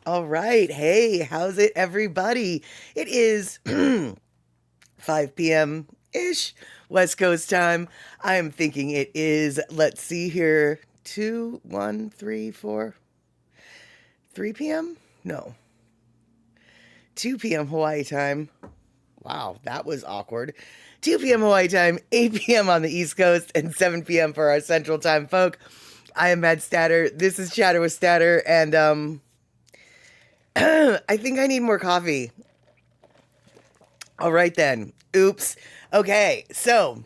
All right. Hey, how's it, everybody? It is 5 p.m. ish, West Coast time. I am thinking it is, let's see here, 2, 1, 3, 4, 3 p.m.? No, 2 p.m. Hawaii time. Wow, that was awkward. 2 p.m. Hawaii time, 8 p.m. on the East Coast, and 7 p.m. for our Central Time folk. I am Mad Statter. This is Chatter with Statter, and I think I need more coffee. All right then. Oops. Okay, so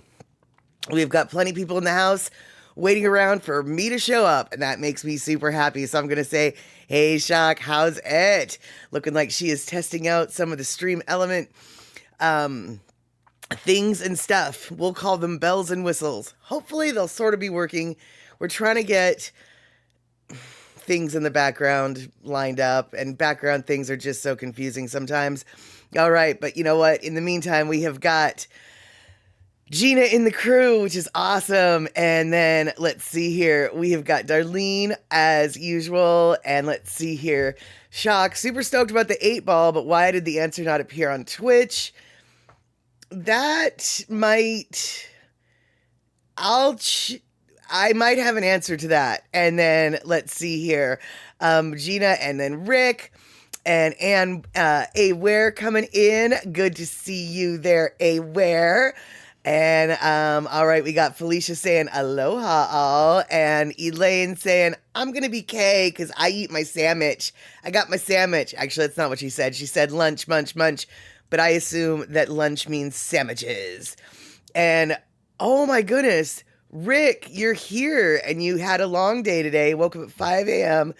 we've got plenty of people in the house waiting around for me to show up, and that makes me super happy. So I'm going to say, hey, Shock, how's it? Looking like she is testing out some of the Stream Element things and stuff. We'll call them bells and whistles. Hopefully they'll sort of be working. We're trying to get things in the background lined up, and background things are just so confusing sometimes. All right, but you know what? In the meantime, we have got Gina in the crew, which is awesome. And then let's see here. We have got Darlene as usual. And let's see here. Shock, super stoked about the 8-ball, but why did the answer not appear on Twitch? That might... I might have an answer to that. And then let's see here. Gina and then Rick and Ann Aware coming in. Good to see you there, Aware. And all right, we got Felicia saying aloha all, and Elaine saying I'm gonna be K because I eat my sandwich. I got my sandwich. Actually, that's not what she said. She said lunch, munch, munch, but I assume that lunch means sandwiches. And oh my goodness, Rick, you're here, and you had a long day today. Woke up at 5 a.m.,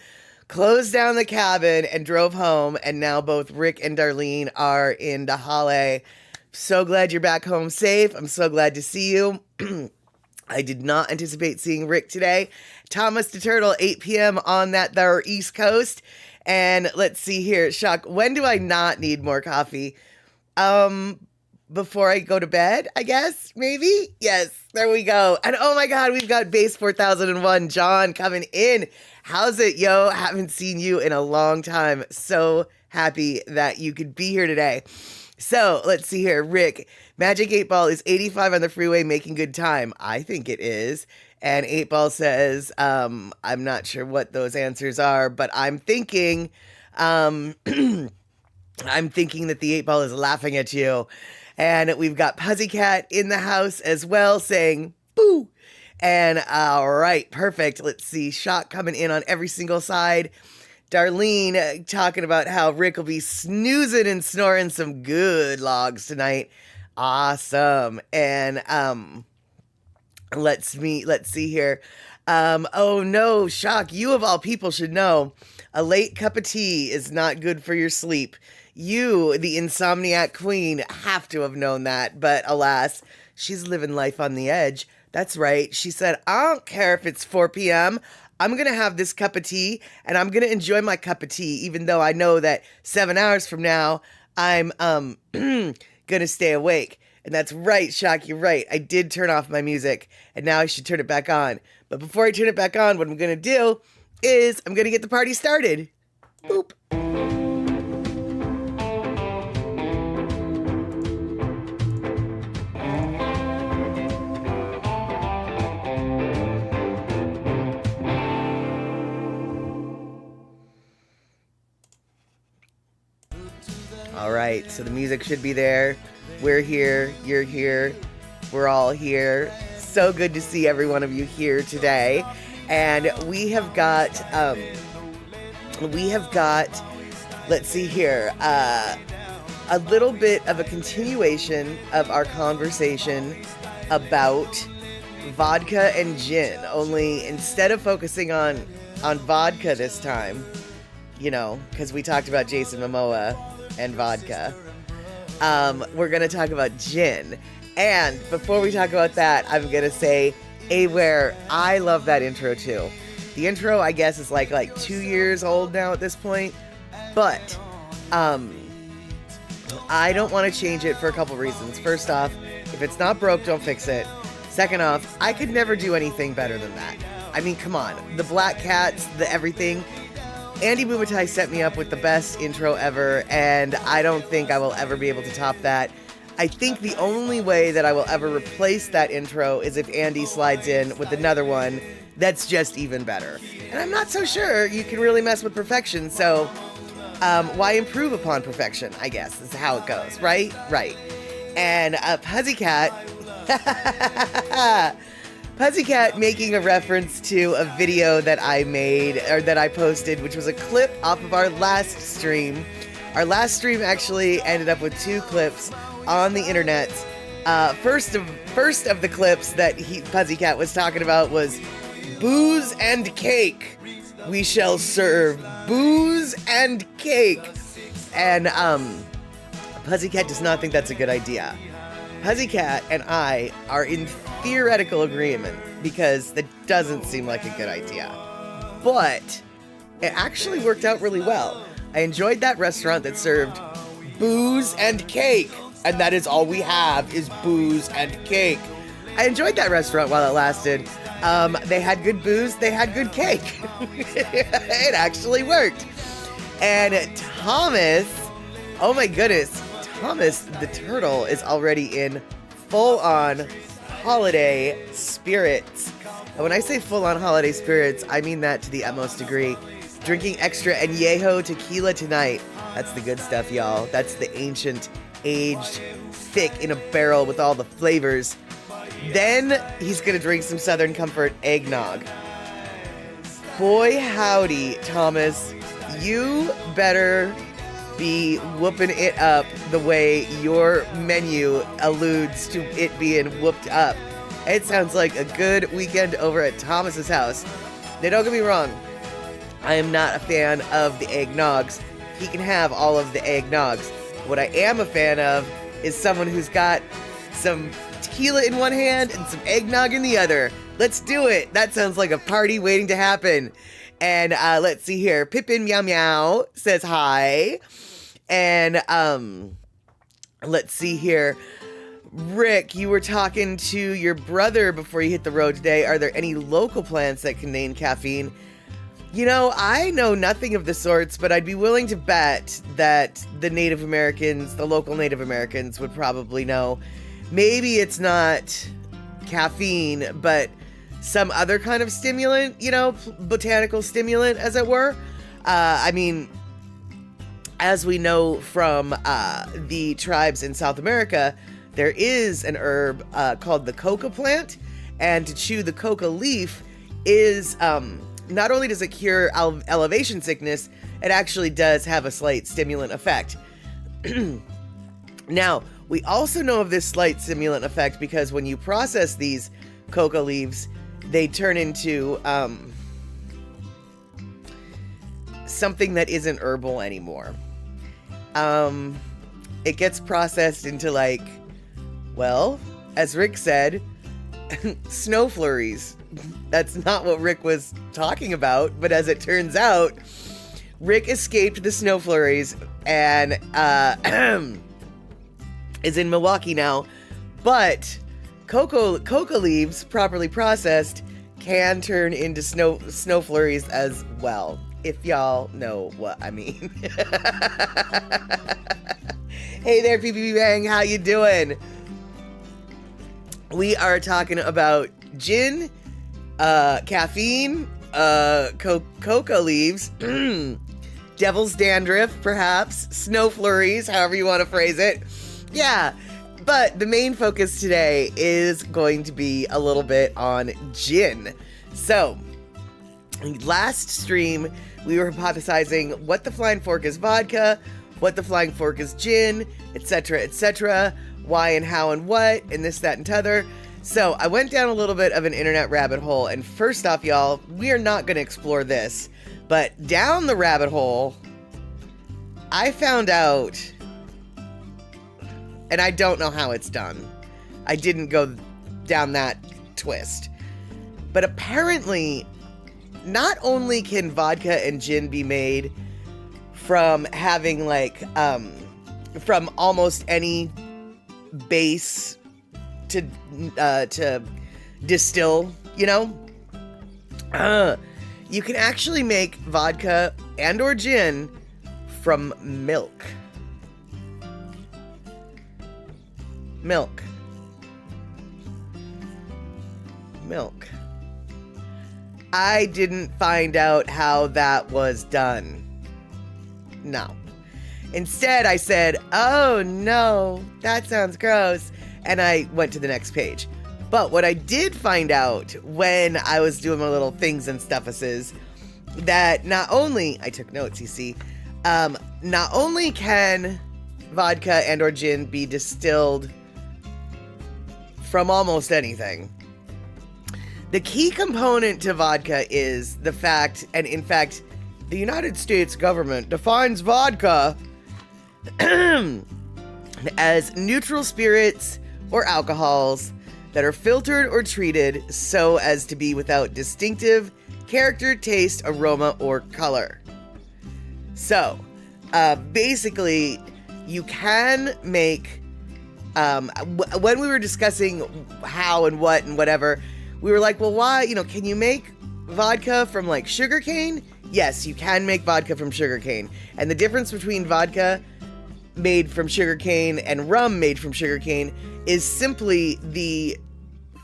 closed down the cabin, and drove home. And now both Rick and Darlene are in Dahale. So glad you're back home safe. I'm so glad to see you. I did not anticipate seeing Rick today. Thomas the Turtle, 8 p.m. on that there East Coast. And let's see here. Shock, when do I not need more coffee? Before I go to bed, I guess, maybe? Yes, there we go. And oh my God, we've got Base 4001, John, coming in. How's it, yo? Haven't seen you in a long time. So happy that you could be here today. So let's see here. Rick, Magic 8-Ball is 85 on the freeway, making good time. I think it is. And 8-Ball says, I'm not sure what those answers are, but I'm thinking, I'm thinking that the 8-Ball is laughing at you. And we've got Pussycat in the house as well saying, boo. And all right, perfect. Let's see. Shock coming in on every single side. Darlene talking about how Rick will be snoozing and snoring some good logs tonight. Awesome. And let's see here. Oh no, Shock, you of all people should know a late cup of tea is not good for your sleep. You, the insomniac queen, have to have known that, but alas, she's living life on the edge. That's right. She said, I don't care if it's 4 p.m. I'm going to have this cup of tea, and I'm going to enjoy my cup of tea, even though I know that 7 hours from now, I'm going to stay awake. And that's right, Shock, you're right. I did turn off my music, and now I should turn it back on. But before I turn it back on, what I'm going to do is I'm going to get the party started. Boop. All right, so the music should be there. We're here, you're here, we're all here. So good to see every one of you here today. And we have got, let's see here, a little bit of a continuation of our conversation about vodka and gin. Only instead of focusing on vodka this time, you know, because we talked about Jason Momoa and vodka, we're going to talk about gin. And before we talk about that, I'm going to say, Aware, I love that intro too. The intro, I guess, is like 2 years old now at this point. But I don't want to change it for a couple reasons. First off, if it's not broke, don't fix it. Second off, I could never do anything better than that. I mean, come on. The Black Cats, the everything. Andy Bumatai set me up with the best intro ever, and I don't think I will ever be able to top that. I think the only way that I will ever replace that intro is if Andy slides in with another one that's just even better. And I'm not so sure you can really mess with perfection, so why improve upon perfection, I guess, is how it goes, right? Right. And Pussycat... Pussycat making a reference to a video that I made, or that I posted, which was a clip off of our last stream. Our last stream actually ended up with 2 clips on the internet. First of the clips that Pussycat was talking about was booze and cake. We shall serve booze and cake. And Pussycat does not think that's a good idea. Pussycat and I are in theoretical agreement because that doesn't seem like a good idea. But it actually worked out really well. I enjoyed that restaurant that served booze and cake, and that is all we have is booze and cake. I enjoyed that restaurant while it lasted. They had good booze, they had good cake. It actually worked. And Thomas, oh my goodness, Thomas the turtle is already in full-on holiday spirits. And when I say full-on holiday spirits, I mean that to the utmost degree. Drinking extra añejo tequila tonight. That's the good stuff, y'all. That's the ancient, aged, thick in a barrel with all the flavors. Then he's gonna drink some Southern Comfort eggnog. Boy howdy, Thomas, you better be whooping it up the way your menu alludes to it being whooped up. It sounds like a good weekend over at Thomas's house. Now, don't get me wrong, I am not a fan of the eggnogs. He can have all of the eggnogs. What I am a fan of is someone who's got some tequila in one hand and some eggnog in the other. Let's do it. That sounds like a party waiting to happen. And let's see here. Pippin Meow Meow says hi. And let's see here. Rick, you were talking to your brother before you hit the road today. Are there any local plants that contain caffeine? You know, I know nothing of the sorts, but I'd be willing to bet that the Native Americans, the local Native Americans, would probably know. Maybe it's not caffeine, but some other kind of stimulant, you know, botanical stimulant, as it were. I mean, as we know from the tribes in South America, there is an herb called the coca plant, and to chew the coca leaf is, not only does it cure elevation sickness, it actually does have a slight stimulant effect. Now, we also know of this slight stimulant effect because when you process these coca leaves, they turn into something that isn't herbal anymore. It gets processed into, like, well, as Rick said, snow flurries. That's not what Rick was talking about, but as it turns out, Rick escaped the snow flurries and is in Milwaukee now. But coca leaves, properly processed, can turn into snow flurries as well, if y'all know what I mean. Hey there, PPP Bang, how you doing? We are talking about gin, caffeine, coca leaves, devil's dandruff, perhaps, snow flurries, however you want to phrase it. Yeah, but the main focus today is going to be a little bit on gin. So, last stream, we were hypothesizing what the flying fork is vodka, what the flying fork is gin, etc., why and how and what, and this, that, and t'other. So I went down a little bit of an internet rabbit hole, and first off, y'all, we are not going to explore this, but down the rabbit hole, I found out, and I don't know how it's done. I didn't go down that twist. But apparently, not only can vodka and gin be made from having like, from almost any base to distill, you know? You can actually make vodka and or gin from milk. Milk. I didn't find out how that was done. No. Instead, I said, oh no, that sounds gross. And I went to the next page. But what I did find out when I was doing my little things and stuffuses, that not only, I took notes, you see, not only can vodka and or gin be distilled from almost anything, the key component to vodka is the fact, and in fact, the United States government defines vodka as neutral spirits or alcohols that are filtered or treated so as to be without distinctive character, taste, aroma, or color. So, basically, you can make, when we were discussing how and what and whatever, we were like, well, why, can you make vodka from like sugarcane? Yes, you can make vodka from sugarcane. And the difference between vodka made from sugarcane and rum made from sugarcane is simply the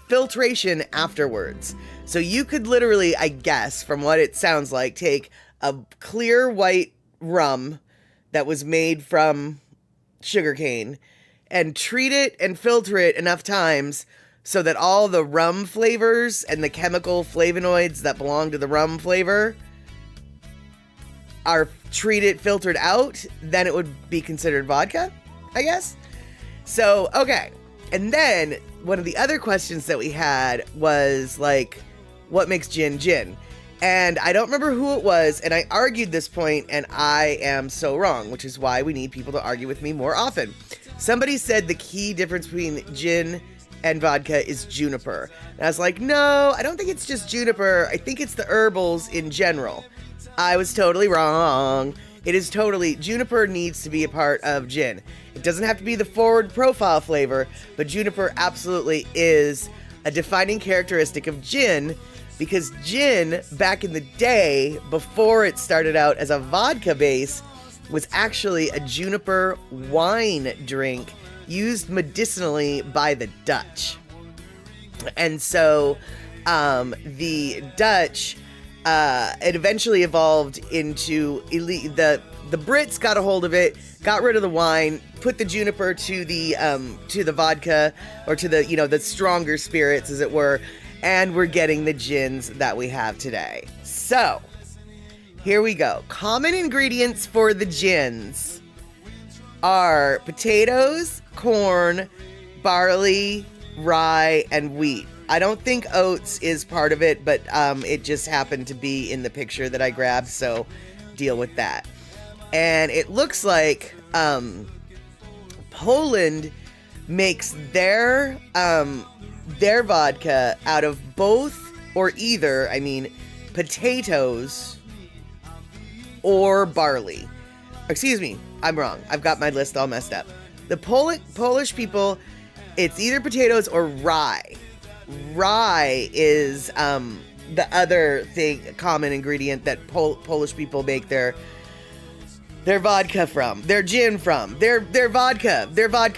filtration afterwards. So you could literally, I guess, from what it sounds like, take a clear white rum that was made from sugarcane and treat it and filter it enough times so that all the rum flavors and the chemical flavonoids that belong to the rum flavor are treated, filtered out, then it would be considered vodka, I guess. So, okay. And then one of the other questions that we had was like, what makes gin gin? And I don't remember who it was, and I argued this point, and I am so wrong, which is why we need people to argue with me more often. Somebody said the key difference between gin and vodka is juniper. And I was like, no, I don't think it's just juniper. I think it's the herbals in general. I was totally wrong. It is totally, juniper needs to be a part of gin. It doesn't have to be the forward profile flavor, but juniper absolutely is a defining characteristic of gin, because gin, back in the day, before it started out as a vodka base, was actually a juniper wine drink used medicinally by the Dutch. And so the Dutch, it eventually evolved into elite. The Brits got a hold of it, got rid of the wine, put the juniper to the vodka, or to the, the stronger spirits, as it were, and we're getting the gins that we have today. So here we go. Common ingredients for the gins are potatoes, corn, barley, rye, and wheat. I don't think oats is part of it, but it just happened to be in the picture that I grabbed, so deal with that. And it looks like Poland makes their vodka out of both or either, potatoes or barley. Excuse me, I'm wrong. I've got my list all messed up. The Polish people, it's either potatoes or rye. Rye is the other common ingredient that Polish people make their vodka from, their gin from, their vodka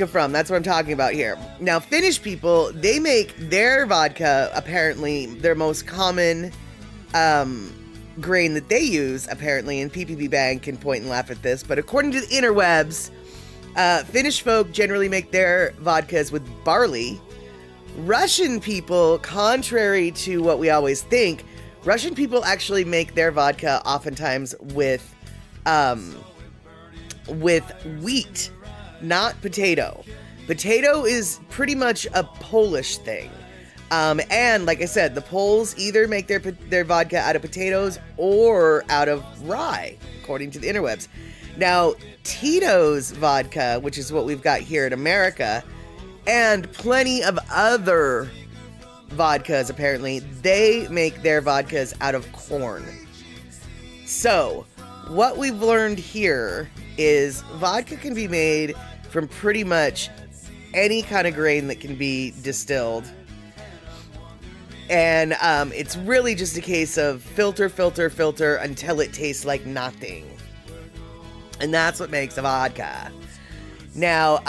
from. That's what I'm talking about here. Now, Finnish people, they make their vodka, apparently their most common grain that they use, apparently, and PPP Bang can point and laugh at this, but according to the interwebs, Finnish folk generally make their vodkas with barley. Russian people, contrary to what we always think, Russian people actually make their vodka oftentimes with wheat, not potato. Potato is pretty much a Polish thing. And like I said, the Poles either make their vodka out of potatoes or out of rye, according to the interwebs. Now, Tito's vodka, which is what we've got here in America, and plenty of other vodkas, apparently, they make their vodkas out of corn. So, what we've learned here is vodka can be made from pretty much any kind of grain that can be distilled. And it's really just a case of filter until it tastes like nothing. And that's what makes a vodka. Now,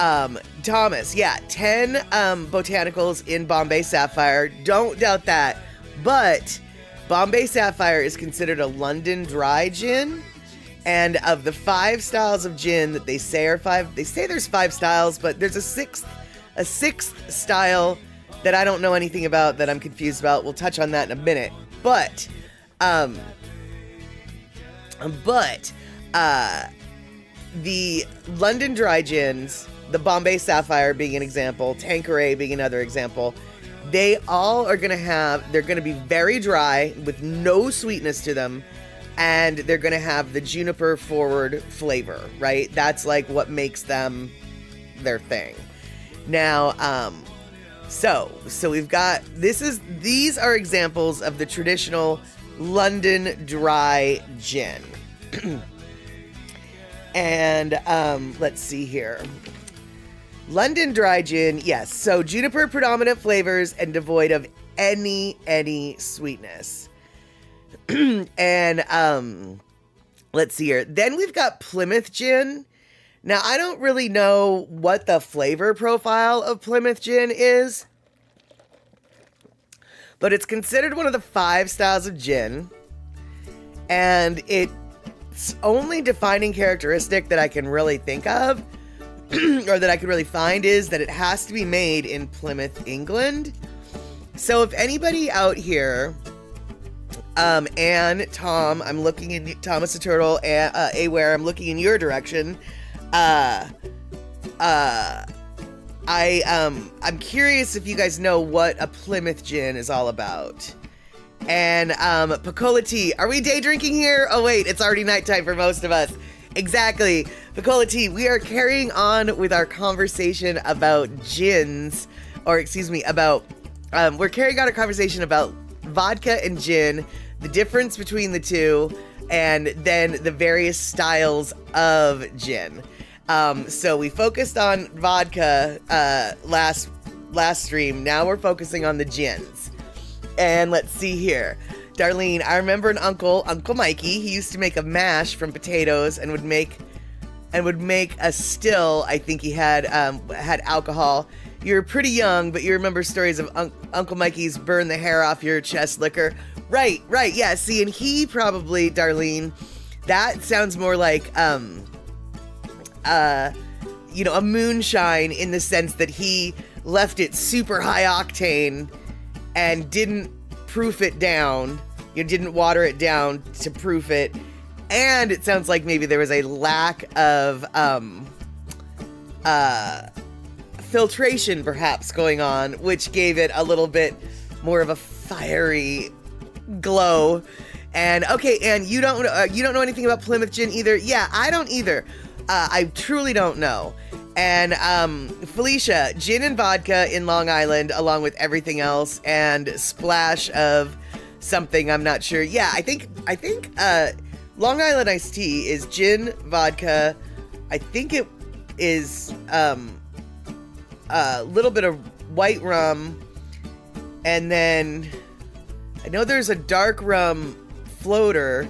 Thomas, 10 botanicals in Bombay Sapphire. Don't doubt that. But Bombay Sapphire is considered a London dry gin. And of the 5 styles of gin that they say are 5, they say there's 5 styles, but there's a sixth style that I don't know anything about, that I'm confused about. We'll touch on that in a minute. But the London dry gins, the Bombay Sapphire being an example, Tanqueray being another example, they all are they're going to be very dry with no sweetness to them, and they're going to have the juniper forward flavor, right? That's like what makes them their thing. Now, so we've got, these are examples of the traditional London dry gin. And let's see here. London dry gin, yes. So juniper predominant flavors and devoid of any sweetness. And let's see here. Then we've got Plymouth gin. Now, I don't really know what the flavor profile of Plymouth gin is, but it's considered one of the 5 styles of gin. And its only defining characteristic that I can really think of, or that I can really find, is that it has to be made in Plymouth, England. So if anybody out here, and Tom, I'm looking in, Thomas the Turtle, Aware, I'm looking in your direction. I'm curious if you guys know what a Plymouth gin is all about. And Picola tea. Are we day drinking here? Oh wait, it's already nighttime for most of us. Exactly. Picola tea. We are carrying on with our conversation about gins, or excuse me, we're carrying on a conversation about vodka and gin, the difference between the two, and then the various styles of gin. So we focused on vodka last stream. Now we're focusing on the gins. And let's see here. Darlene, I remember an Uncle Mikey. He used to make a mash from potatoes and would make a still. I think he had alcohol. You're pretty young, but you remember stories of Uncle Mikey's burn the hair off your chest liquor. Right, yeah. See, and he probably, Darlene, that sounds more like a moonshine, in the sense that he left it super high octane and didn't proof it down. You didn't water it down to proof it. And it sounds like maybe there was a lack of filtration perhaps going on, which gave it a little bit more of a fiery glow. And okay, and you don't know anything about Plymouth gin either? Yeah, I don't either. I truly don't know. And Felicia, gin and vodka in Long Island, along with everything else, and splash of something, I'm not sure. Yeah, I think Long Island iced tea is gin, vodka. I think it is a little bit of white rum, and then I know there's a dark rum floater.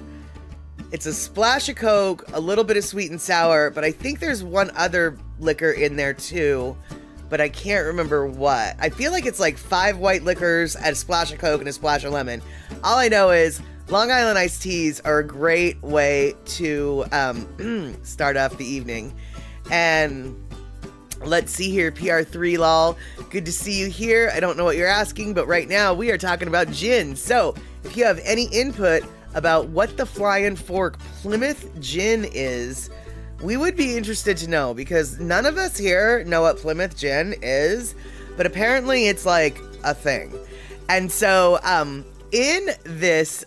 It's a splash of Coke, a little bit of sweet and sour, but I think there's one other liquor in there too, but I can't remember what. I feel like it's like 5 white liquors, and a splash of Coke and a splash of lemon. All I know is Long Island iced teas are a great way to start off the evening. And let's see here, PR3 lol. Good to see you here. I don't know what you're asking, but right now we are talking about gin. So if you have any input about what the Flying Fork Plymouth Gin is, we would be interested to know, because none of us here know what Plymouth Gin is, but apparently it's like a thing. And so in this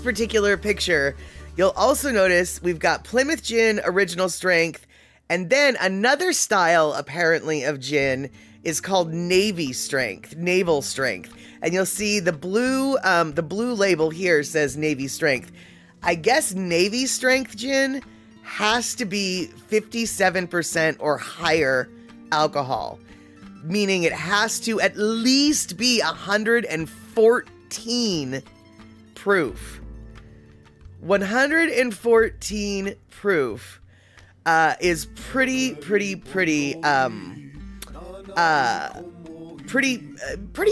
particular picture, you'll also notice we've got Plymouth Gin Original Strength, and then another style apparently of gin is called Naval Strength. And you'll see the blue label here says Navy Strength. I guess Navy Strength gin has to be 57% or higher alcohol, meaning it has to at least be 114 proof. 114 proof is pretty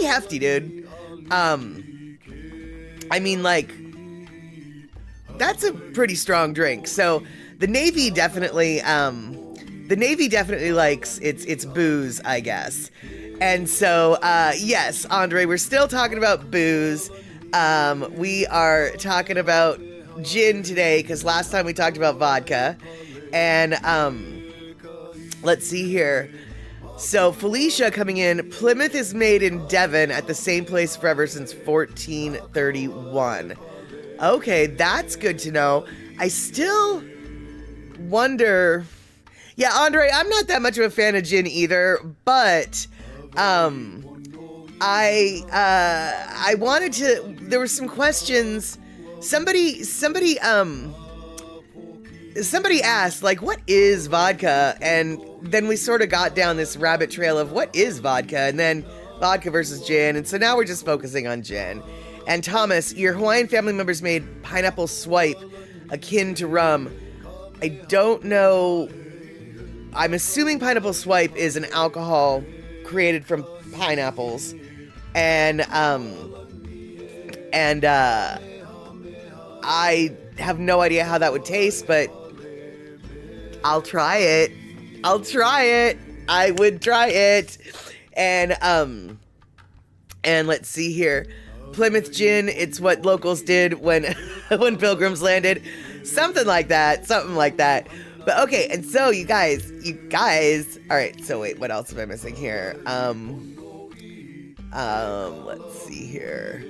hefty, dude. I mean, like, that's a pretty strong drink. So the Navy definitely likes its booze, I guess. And so, yes, Andre, we're still talking about booze. We are talking about gin today, because last time we talked about vodka. And let's see here. So Felicia coming in, Plymouth is made in Devon at the same place forever since 1431. Okay, that's good to know. I still wonder. Yeah, Andre, I'm not that much of a fan of gin either, but I wanted to. There were some questions. Somebody asked, like, what is vodka? And then we sort of got down this rabbit trail of what is vodka, and then vodka versus gin. And so now we're just focusing on gin. And Thomas, your Hawaiian family members made pineapple swipe akin to rum. I don't know. I'm assuming pineapple swipe is an alcohol created from pineapples. And I have no idea how that would taste, but I'll try it. I would try it. And let's see here. Plymouth Gin, it's what locals did when when pilgrims landed. Something like that. But okay, and so you guys, all right, so wait, what else am I missing here? Let's see here.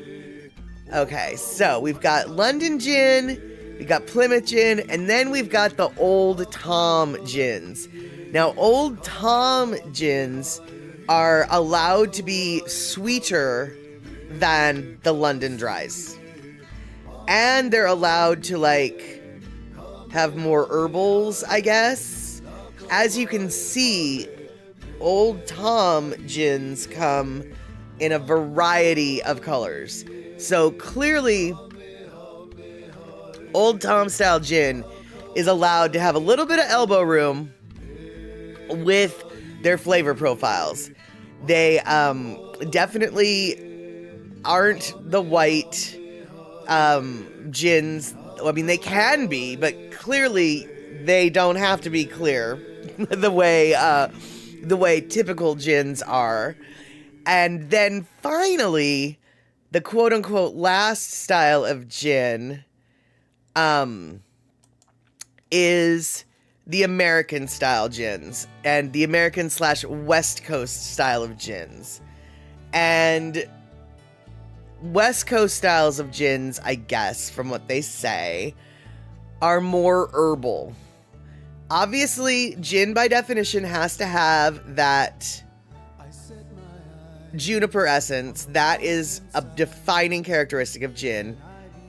Okay, so we've got London Gin, we've got Plymouth Gin, and then we've got the Old Tom gins. Now, Old Tom gins are allowed to be sweeter than the London Dries. And they're allowed to, like, have more herbals, I guess. As you can see, Old Tom gins come in a variety of colors. So clearly, Old Tom style gin is allowed to have a little bit of elbow room with their flavor profiles. They definitely aren't the white gins. I mean, they can be, but clearly they don't have to be clear the way typical gins are. And then finally, the quote-unquote last style of gin is the American style gins, and the American / West Coast style of gins. And West Coast styles of gins, I guess, from what they say, are more herbal. Obviously, gin by definition has to have that juniper essence. That is a defining characteristic of gin,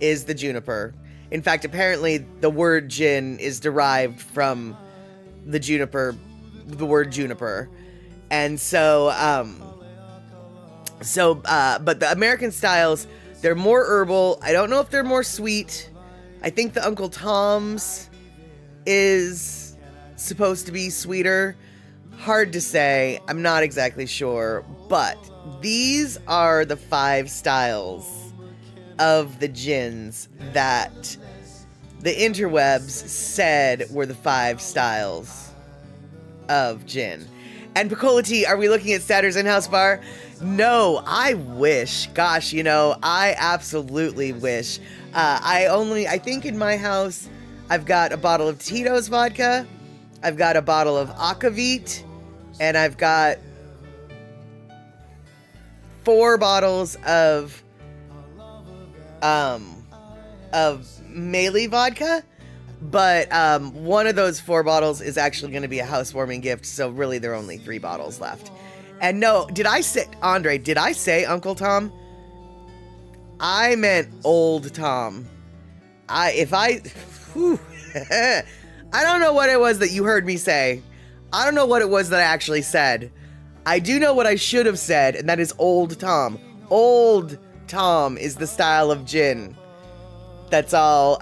is the juniper. In fact, apparently the word gin is derived from the word juniper. And so, but the American styles, they're more herbal. I don't know if they're more sweet. I think the Uncle Tom's is supposed to be sweeter. Hard to say. I'm not exactly sure. But these are the 5 styles of the gins that the interwebs said were the 5 styles of gin. And Piccola Tea, are we looking at Statter's in-house bar? No, I wish. Gosh, I absolutely wish. I think in my house, I've got a bottle of Tito's vodka, I've got a bottle of Aquavit, and I've got 4 bottles of Meili vodka, but one of those 4 bottles is actually going to be a housewarming gift, so really there are only 3 bottles left. And no, did I say Uncle Tom? I meant Old Tom. I don't know what it was that you heard me say. I don't know what it was that I actually said. I do know what I should have said, and that is Old Tom. Old Tom is the style of gin that's all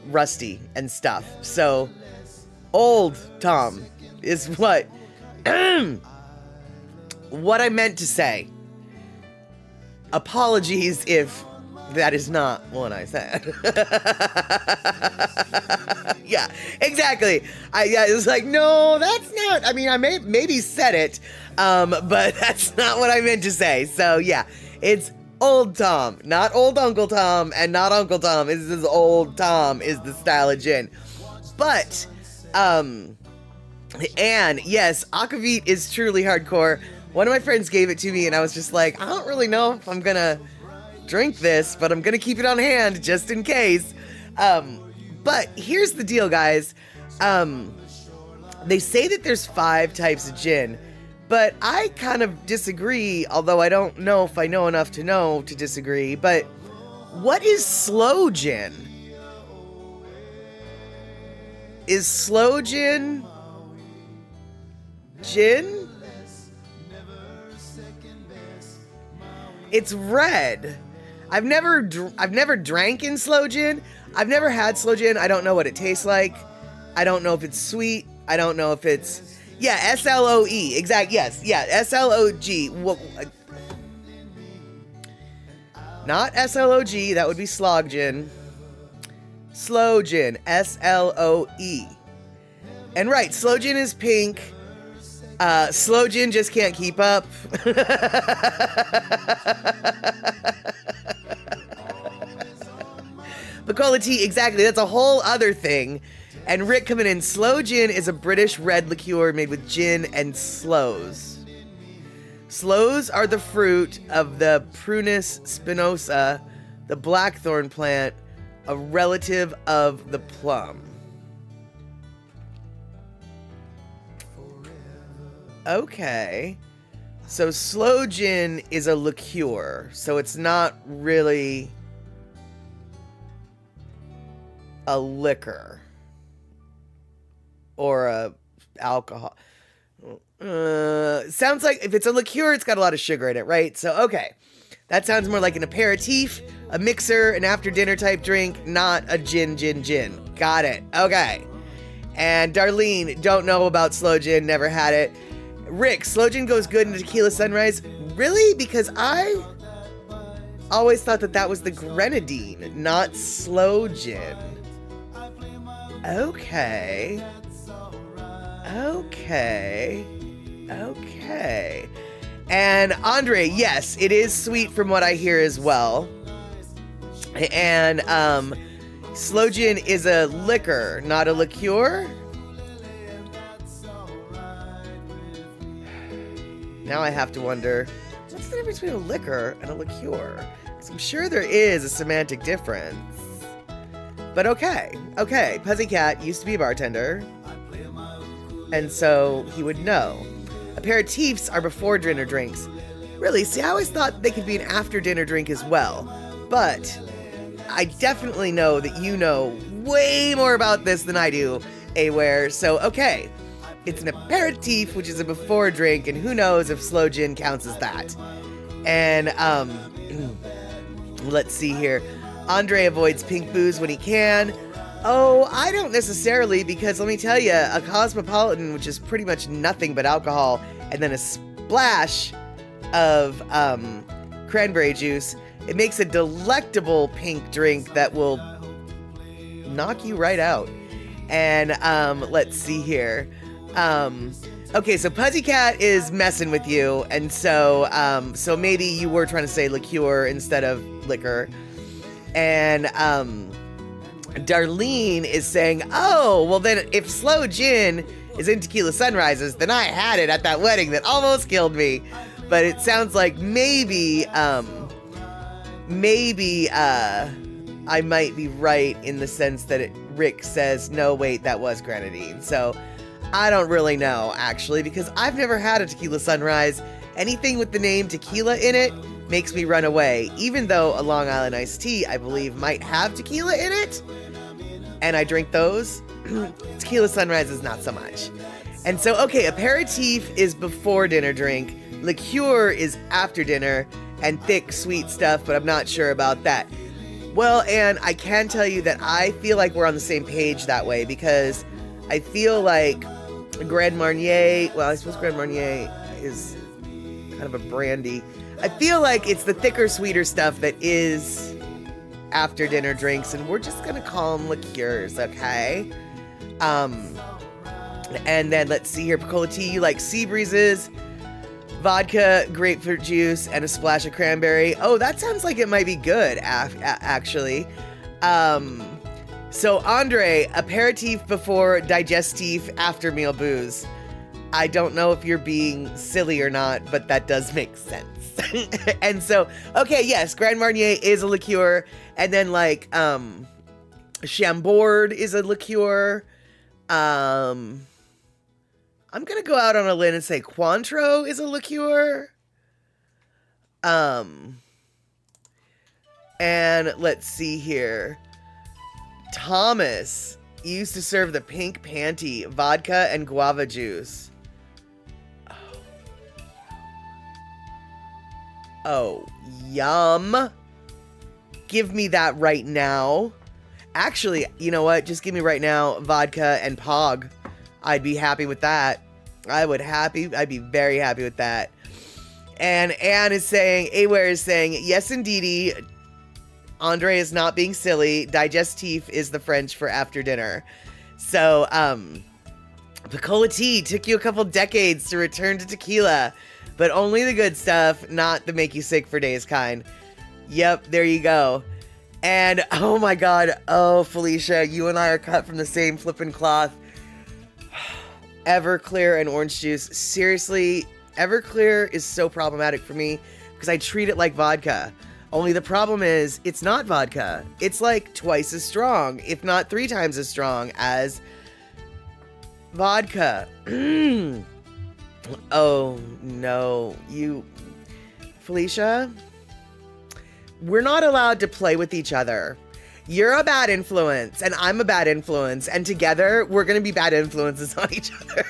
rusty and stuff. So Old Tom is what what I meant to say. Apologies if that is not what I said. Yeah, exactly. It was like, no, that's not. I mean, I maybe said it, but that's not what I meant to say. So yeah, it's Old Tom, not Old Uncle Tom, and not Uncle Tom. This is Old Tom is the style of gin. But, and yes, Aquavit is truly hardcore. One of my friends gave it to me, and I was just like, I don't really know if I'm gonna drink this, but I'm gonna keep it on hand just in case. But here's the deal, guys. They say that there's 5 types of gin, but I kind of disagree, although I don't know if I know enough to know to disagree. But what is slow gin? Is slow gin gin? It's red. I've never drank in slow gin. I've never had slow gin. I don't know what it tastes like. I don't know if it's sweet. I don't know if it's... Yeah, S-L-O-E. Exact. Yes. Yeah, S-L-O-G. Not S-L-O-G. That would be slog gin. Slow gin. S-L-O-E. And right, slow gin is pink. Slow gin just can't keep up. Piccola Tea, exactly. That's a whole other thing. And Rick coming in. Slow gin is a British red liqueur made with gin and sloes. Sloes are the fruit of the Prunus spinosa, the blackthorn plant, a relative of the plum. Okay. So slow gin is a liqueur. So it's not really a liquor or a alcohol. Sounds like if it's a liqueur, it's got a lot of sugar in it, right? So, okay. That sounds more like an aperitif, a mixer, an after dinner type drink, not a gin. Got it. Okay. And Darlene, don't know about slow gin, never had it. Rick, slow gin goes good in tequila sunrise. Really? Because I always thought that was the grenadine, not slow gin. Okay. And Andre, yes, it is sweet from what I hear as well. And slow gin is a liquor, not a liqueur. Now I have to wonder, what's the difference between a liquor and a liqueur? 'Cause I'm sure there is a semantic difference. But okay. Pussycat used to be a bartender, and so he would know. Aperitifs are before dinner drinks. Really? See, I always thought they could be an after dinner drink as well. But I definitely know that you know way more about this than I do, Aware. So, okay. It's an aperitif, which is a before drink, and who knows if slow gin counts as that. And, let's see here. Andre avoids pink booze when he can. Oh, I don't necessarily, because let me tell you, a Cosmopolitan, which is pretty much nothing but alcohol, and then a splash of cranberry juice, It makes a delectable pink drink that will knock you right out. And let's see here. Okay, so Pussycat is messing with you, and so maybe you were trying to say liqueur instead of liquor. And Darlene is saying, oh, well then if slow gin is in Tequila Sunrises, then I had it at that wedding that almost killed me. But it sounds like maybe I might be right in the sense that Rick says, no, wait, that was grenadine. So I don't really know, actually, because I've never had a Tequila Sunrise. Anything with the name tequila in it makes me run away, even though a Long Island iced tea, I believe, might have tequila in it. And I drink those. Tequila Sunrise is not so much. And so, okay, aperitif is before dinner drink. Liqueur is after dinner, and thick, sweet stuff, but I'm not sure about that. Well, and I can tell you that I feel like we're on the same page that way, because I feel like Grand Marnier, well, I suppose Grand Marnier is kind of a brandy. I feel like it's the thicker, sweeter stuff that is after dinner drinks, and we're just gonna call them liqueurs, okay? And then let's see here, Picola tea, you like sea breezes, vodka, grapefruit juice, and a splash of cranberry. Oh, that sounds like it might be good, actually. So Andre, aperitif before digestif after meal booze. I don't know if you're being silly or not, but that does make sense. And so, okay, yes, Grand Marnier is a liqueur, and then like Chambord is a liqueur. I'm gonna go out on a limb and say Cointreau is a liqueur. And let's see here. Thomas used to serve the pink panty, vodka and guava juice. Oh, yum. Give me that right now. Actually, you know what? Just give me right now vodka and Pog. I'd be happy with that. I'd be very happy with that. And Anne is saying, Aware is saying, yes, indeedy. Andre is not being silly. Digestif is the French for after dinner. So, Picola tea took you a couple decades to return to tequila, but only the good stuff, not the make you sick for days kind. Yep, there you go. And, oh my God, oh, Felicia, you and I are cut from the same flippin' cloth. Everclear and orange juice. Seriously, Everclear is so problematic for me because I treat it like vodka. Only the problem is it's not vodka. It's like twice as strong, if not 3 times as strong as vodka. Oh, no. Felicia, we're not allowed to play with each other. You're a bad influence, and I'm a bad influence, and together, we're gonna be bad influences on each other.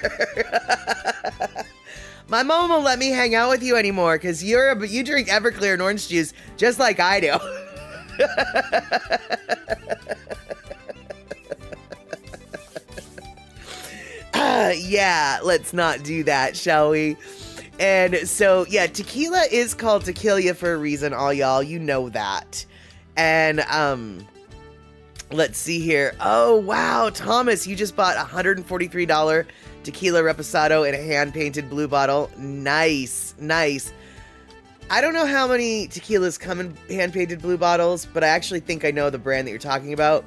My mom won't let me hang out with you anymore, because you drink Everclear and orange juice just like I do. Yeah, let's not do that, shall we? And so, yeah, tequila is called tequila for a reason, all y'all. You know that. And, let's see here. Oh, wow. Thomas, you just bought a $143 tequila reposado in a hand-painted blue bottle. Nice. Nice. I don't know how many tequilas come in hand-painted blue bottles, but I actually think I know the brand that you're talking about.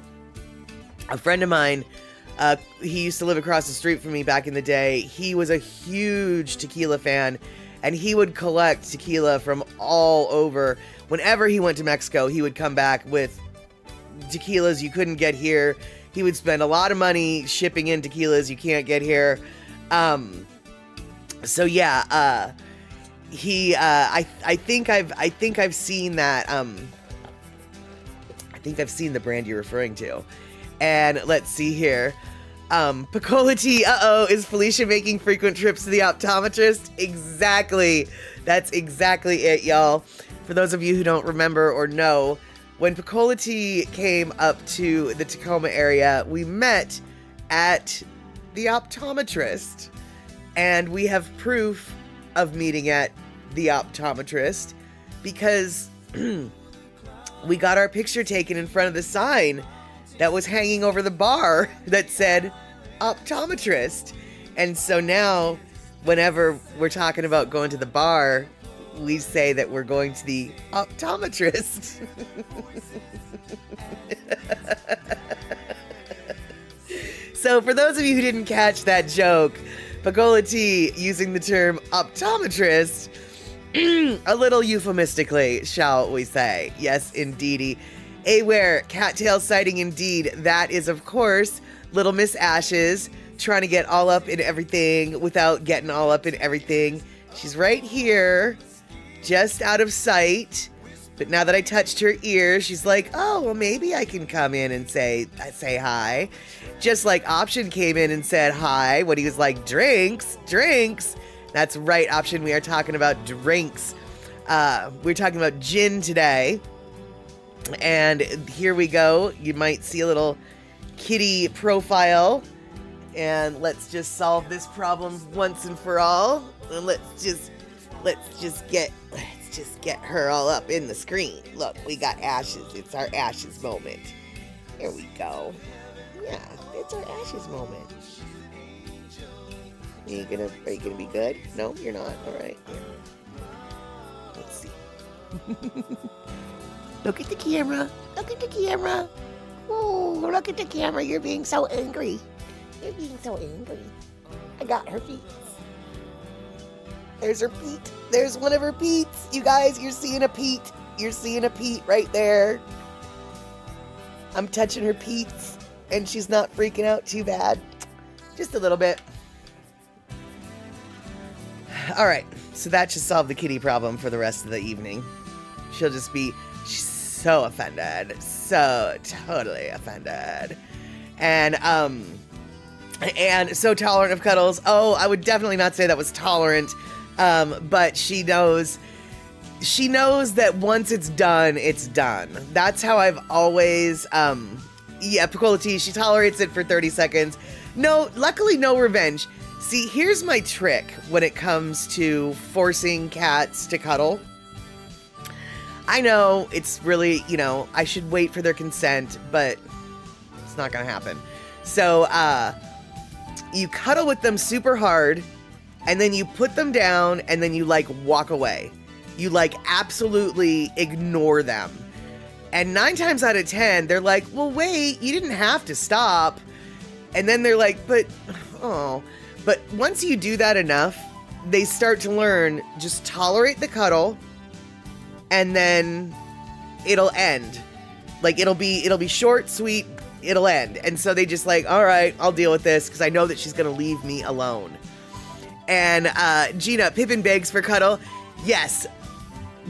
A friend of mine, he used to live across the street from me back in the day. He was a huge tequila fan, and he would collect tequila from all over. Whenever he went to Mexico, he would come back with tequilas you couldn't get here. He would spend a lot of money shipping in tequilas you can't get here. So yeah, I think I've seen that. I think I've seen the brand you're referring to. And let's see here. Picola tea, is Felicia making frequent trips to the optometrist? Exactly. That's exactly it, y'all. For those of you who don't remember or know, when Picola tea came up to the Tacoma area, we met at the optometrist. And we have proof of meeting at the optometrist because we got our picture taken in front of the sign that was hanging over the bar that said optometrist. And so now, whenever we're talking about going to the bar, we say that we're going to the optometrist. So for those of you who didn't catch that joke, Pagola T using the term optometrist, a little euphemistically, shall we say. Yes, indeedy. Aware, cattail sighting indeed. That is, of course, Little Miss Ashes trying to get all up in everything without getting all up in everything. She's right here, just out of sight. But now that I touched her ear, she's like, oh, well, maybe I can come in and say hi. Just like Option came in and said hi when he was like, drinks. That's right, Option. We are talking about drinks. We're talking about gin today. And here we go. You might see a little kitty profile. And let's just solve this problem once and for all. And let's just get her all up in the screen. Look, we got Ashes. It's our Ashes moment. Here we go. Yeah, it's our Ashes moment. Are you gonna be good? No, you're not. All right. Here. Let's see. Look at the camera. Look at the camera. Oh, look at the camera. You're being so angry. You're being so angry. I got her feet. There's her peat. There's one of her peats. You guys, you're seeing a peat. You're seeing a peat right there. I'm touching her peats, and she's not freaking out too bad. Just a little bit. All right, so that should solve the kitty problem for the rest of the evening. She's so offended. So totally offended. And so tolerant of cuddles. Oh, I would definitely not say that was tolerant. But she knows that once it's done, it's done. That's how I've always, Pagola T, she tolerates it for 30 seconds. No, luckily no revenge. See, here's my trick when it comes to forcing cats to cuddle. I know it's really, I should wait for their consent, but it's not gonna happen. So, you cuddle with them super hard, and then you put them down, and then you, walk away. You, absolutely ignore them. And 9 times out of 10, they're like, well, wait, you didn't have to stop. And then they're like, but once you do that enough, they start to learn, just tolerate the cuddle, and then it'll end. It'll be short, sweet, it'll end. And so they just all right, I'll deal with this, because I know that she's going to leave me alone. And Gina, Pippin begs for cuddle. Yes,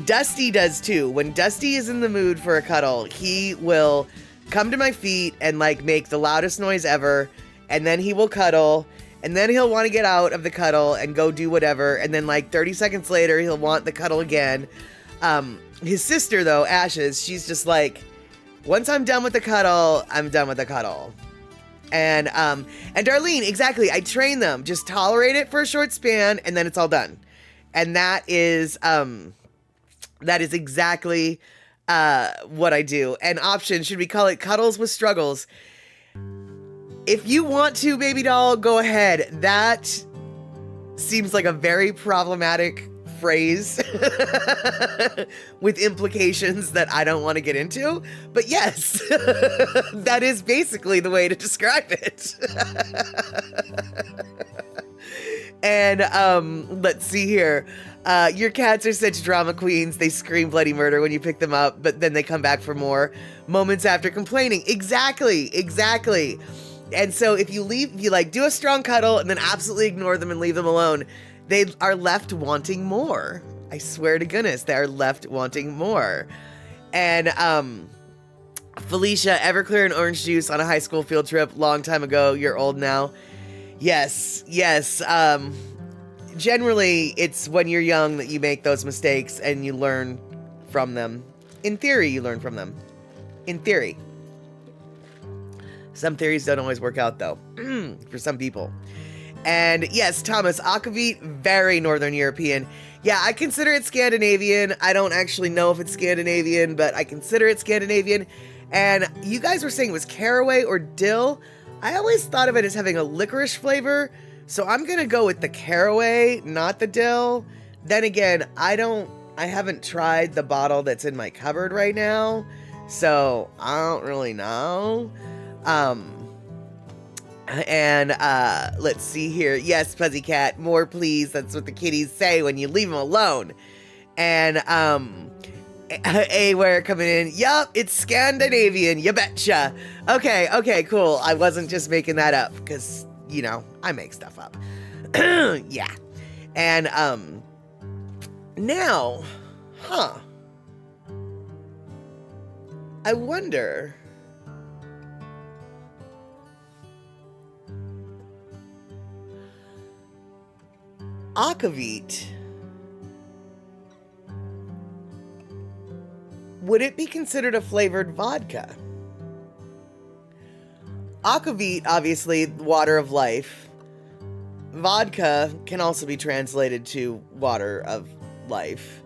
Dusty does too. When Dusty is in the mood for a cuddle, he will come to my feet and make the loudest noise ever. And then he will cuddle. And then he'll want to get out of the cuddle and go do whatever. And then 30 seconds later, he'll want the cuddle again. His sister though, Ashes, she's just once I'm done with the cuddle, I'm done with the cuddle. And Darlene, exactly. I train them. Just tolerate it for a short span, and then it's all done. And that is exactly what I do. And Option, should we call it cuddles with struggles? If you want to, baby doll, go ahead. That seems like a very problematic phrase with implications that I don't want to get into, but yes, that is basically the way to describe it. And let's see here. Your cats are such drama queens. They scream bloody murder when you pick them up, but then they come back for more moments after complaining. Exactly. And so if you do a strong cuddle and then absolutely ignore them and leave them alone, they are left wanting more. I swear to goodness, they are left wanting more. And Felicia, Everclear and orange juice on a high school field trip, long time ago. You're old now. Yes. Generally, it's when you're young that you make those mistakes and you learn from them. In theory, you learn from them. In theory. Some theories don't always work out, though, for some people. And yes, Thomas, Aquavit, very Northern European. Yeah, I consider it Scandinavian. I don't actually know if it's Scandinavian, but I consider it Scandinavian. And you guys were saying it was caraway or dill. I always thought of it as having a licorice flavor, so I'm gonna go with the caraway, not the dill. Then again, I haven't tried the bottle that's in my cupboard right now, so I don't really know. Let's see here. Yes, Fuzzy Cat, more please. That's what the kitties say when you leave them alone. And, Where coming in. Yup, it's Scandinavian, you betcha. Okay, cool. I wasn't just making that up, because, you know, I make stuff up. Yeah. And, now, I wonder... Aquavit, would it be considered a flavored vodka? Aquavit, obviously, water of life. Vodka can also be translated to water of life.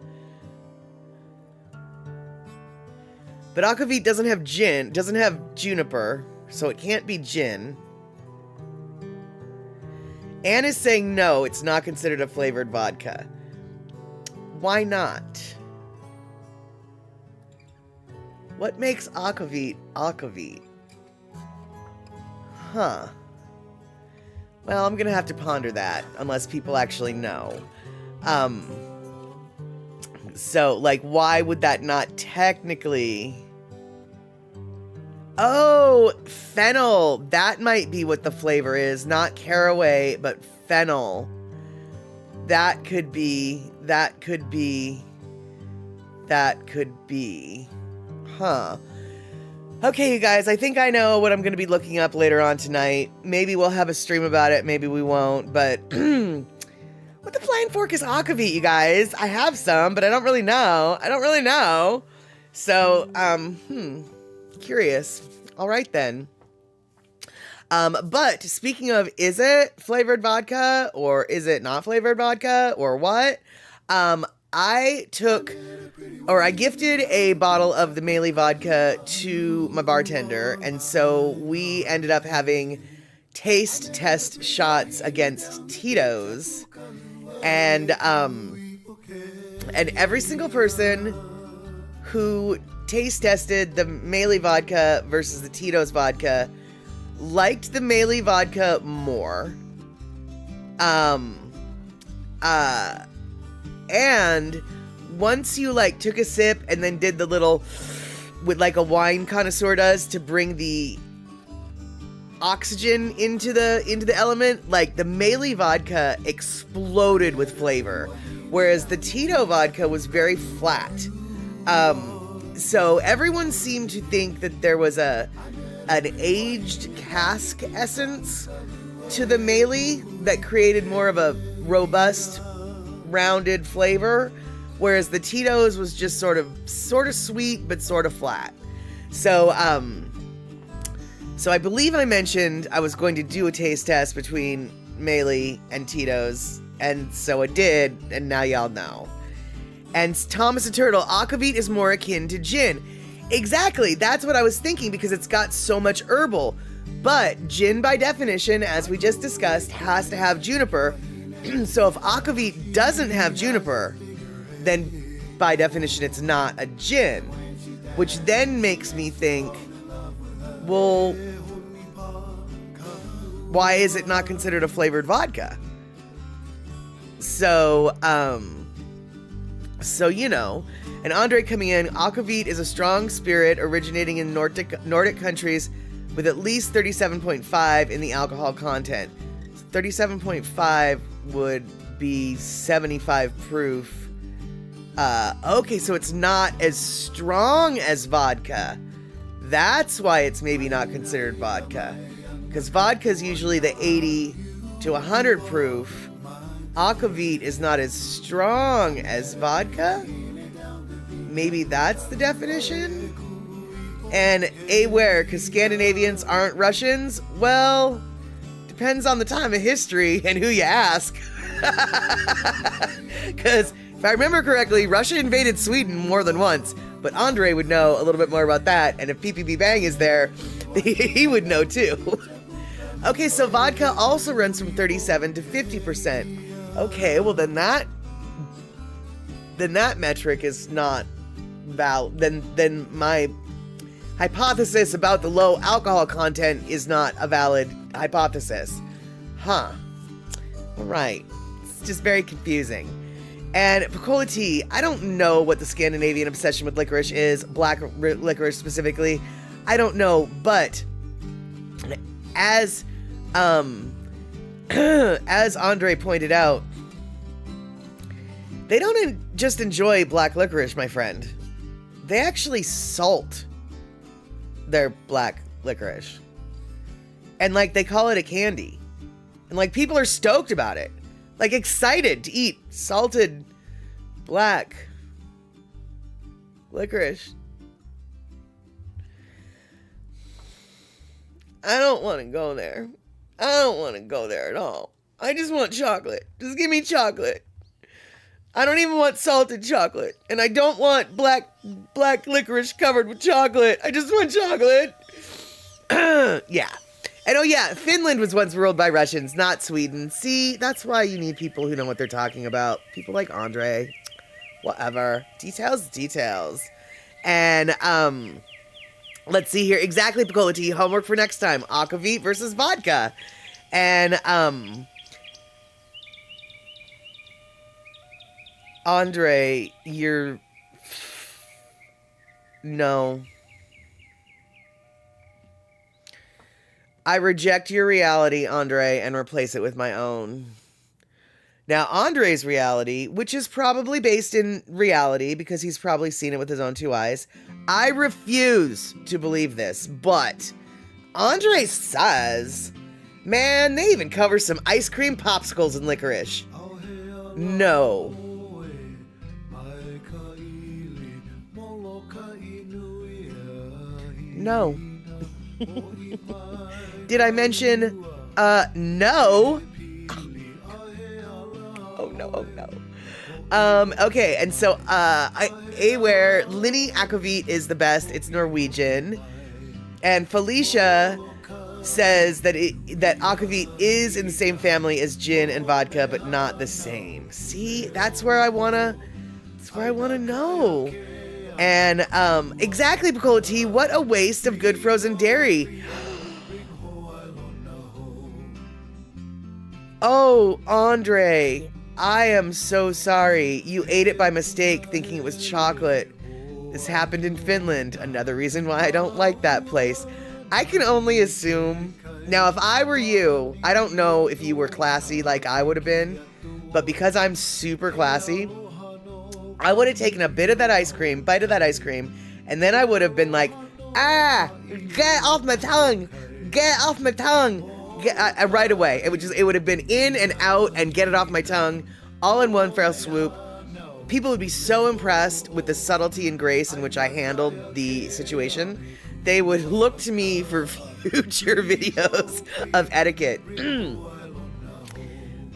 But Aquavit doesn't have gin, doesn't have juniper, so it can't be gin. Anne is saying no, it's not considered a flavored vodka. Why not? What makes Aquavit Aquavit? Huh. Well, I'm gonna have to ponder that, unless people actually know. So, like, why would that not technically... Oh, fennel. That might be what the flavor is. Not caraway, but fennel. That could be. Huh. Okay, you guys, I think I know what I'm going to be looking up later on tonight. Maybe we'll have a stream about it. Maybe we won't. But what the flying fork is Aquavit, you guys? I have some, but I don't really know. So, curious. All right, then. But speaking of, is it flavored vodka or is it not flavored vodka or what? I gifted a bottle of the Meili vodka to my bartender. And so we ended up having taste test shots against Tito's. And every single person who taste tested the Meili vodka versus the Tito's vodka liked the Meili vodka more. And once you like took a sip and then did the little, with like a wine connoisseur does to bring the oxygen into the element, like the Meili vodka exploded with flavor, whereas the Tito vodka was very flat. So everyone seemed to think that there was an aged cask essence to the Meili that created more of a robust, rounded flavor, whereas the Tito's was just sort of sweet but sort of flat. So I believe I mentioned I was going to do a taste test between Meili and Tito's, and so I did, and now y'all know. And Thomas the Turtle, Aquavit is more akin to gin. Exactly, that's what I was thinking, because it's got so much herbal. But gin, by definition, as we just discussed, has to have juniper. So if Aquavit doesn't have juniper, then by definition it's not a gin. Which then makes me think, well, why is it not considered a flavored vodka? So, you know, and Andre coming in, Aquavit is a strong spirit originating in Nordic countries with at least 37.5 in the alcohol content. 37.5 would be 75 proof. Okay, so it's not as strong as vodka. That's why it's maybe not considered vodka. Because vodka is usually the 80 to 100 proof. Aquavit is not as strong as vodka. Maybe that's the definition? And where? Because Scandinavians aren't Russians? Well, depends on the time of history and who you ask. Because If I remember correctly, Russia invaded Sweden more than once, but Andre would know a little bit more about that, and if PPP Bang is there, he would know too. Okay, so vodka also runs from 37 to 50%. Okay, well then that metric is not valid. Then my hypothesis about the low alcohol content is not a valid hypothesis. Huh. All right. It's just very confusing. And Picola tea, I don't know what the Scandinavian obsession with licorice is, black licorice specifically. I don't know, but as Andre pointed out, they don't just enjoy black licorice, my friend. They actually salt their black licorice. And like they call it a candy. And like people are stoked about it. Like excited to eat salted black licorice. I don't want to go there. I don't want to go there at all. I just want chocolate. Just give me chocolate. I don't even want salted chocolate. And I don't want black licorice covered with chocolate. I just want chocolate. Yeah. And oh yeah, Finland was once ruled by Russians, not Sweden. See, that's why you need people who know what they're talking about. People like Andre. Whatever. Details. And, let's see here. Exactly, Picola tea. Homework for next time. Aquavit versus vodka. And, Andre, no. I reject your reality, Andre, and replace it with my own. Now, Andre's reality, which is probably based in reality because he's probably seen it with his own two eyes, I refuse to believe this, but Andre says, man, they even cover some ice cream popsicles in licorice. No. No. Did I mention, no? Oh no. Okay, and so, where Linny Aquavit is the best, it's Norwegian. And Felicia says that that Aquavit is in the same family as gin and vodka, but not the same. See, that's where I wanna know. And, exactly, Picola tea, what a waste of good frozen dairy. Oh, Andre, I am so sorry. You ate it by mistake thinking it was chocolate. This happened in Finland. Another reason why I don't like that place. I can only assume. Now, if I were you, I don't know if you were classy like I would have been, but because I'm super classy, I would have taken a bite of that ice cream, and then I would have been like, get off my tongue, right away. It would have been in and out and get it off my tongue, all in one fell swoop. People would be so impressed with the subtlety and grace in which I handled the situation. They would look to me for future videos of etiquette.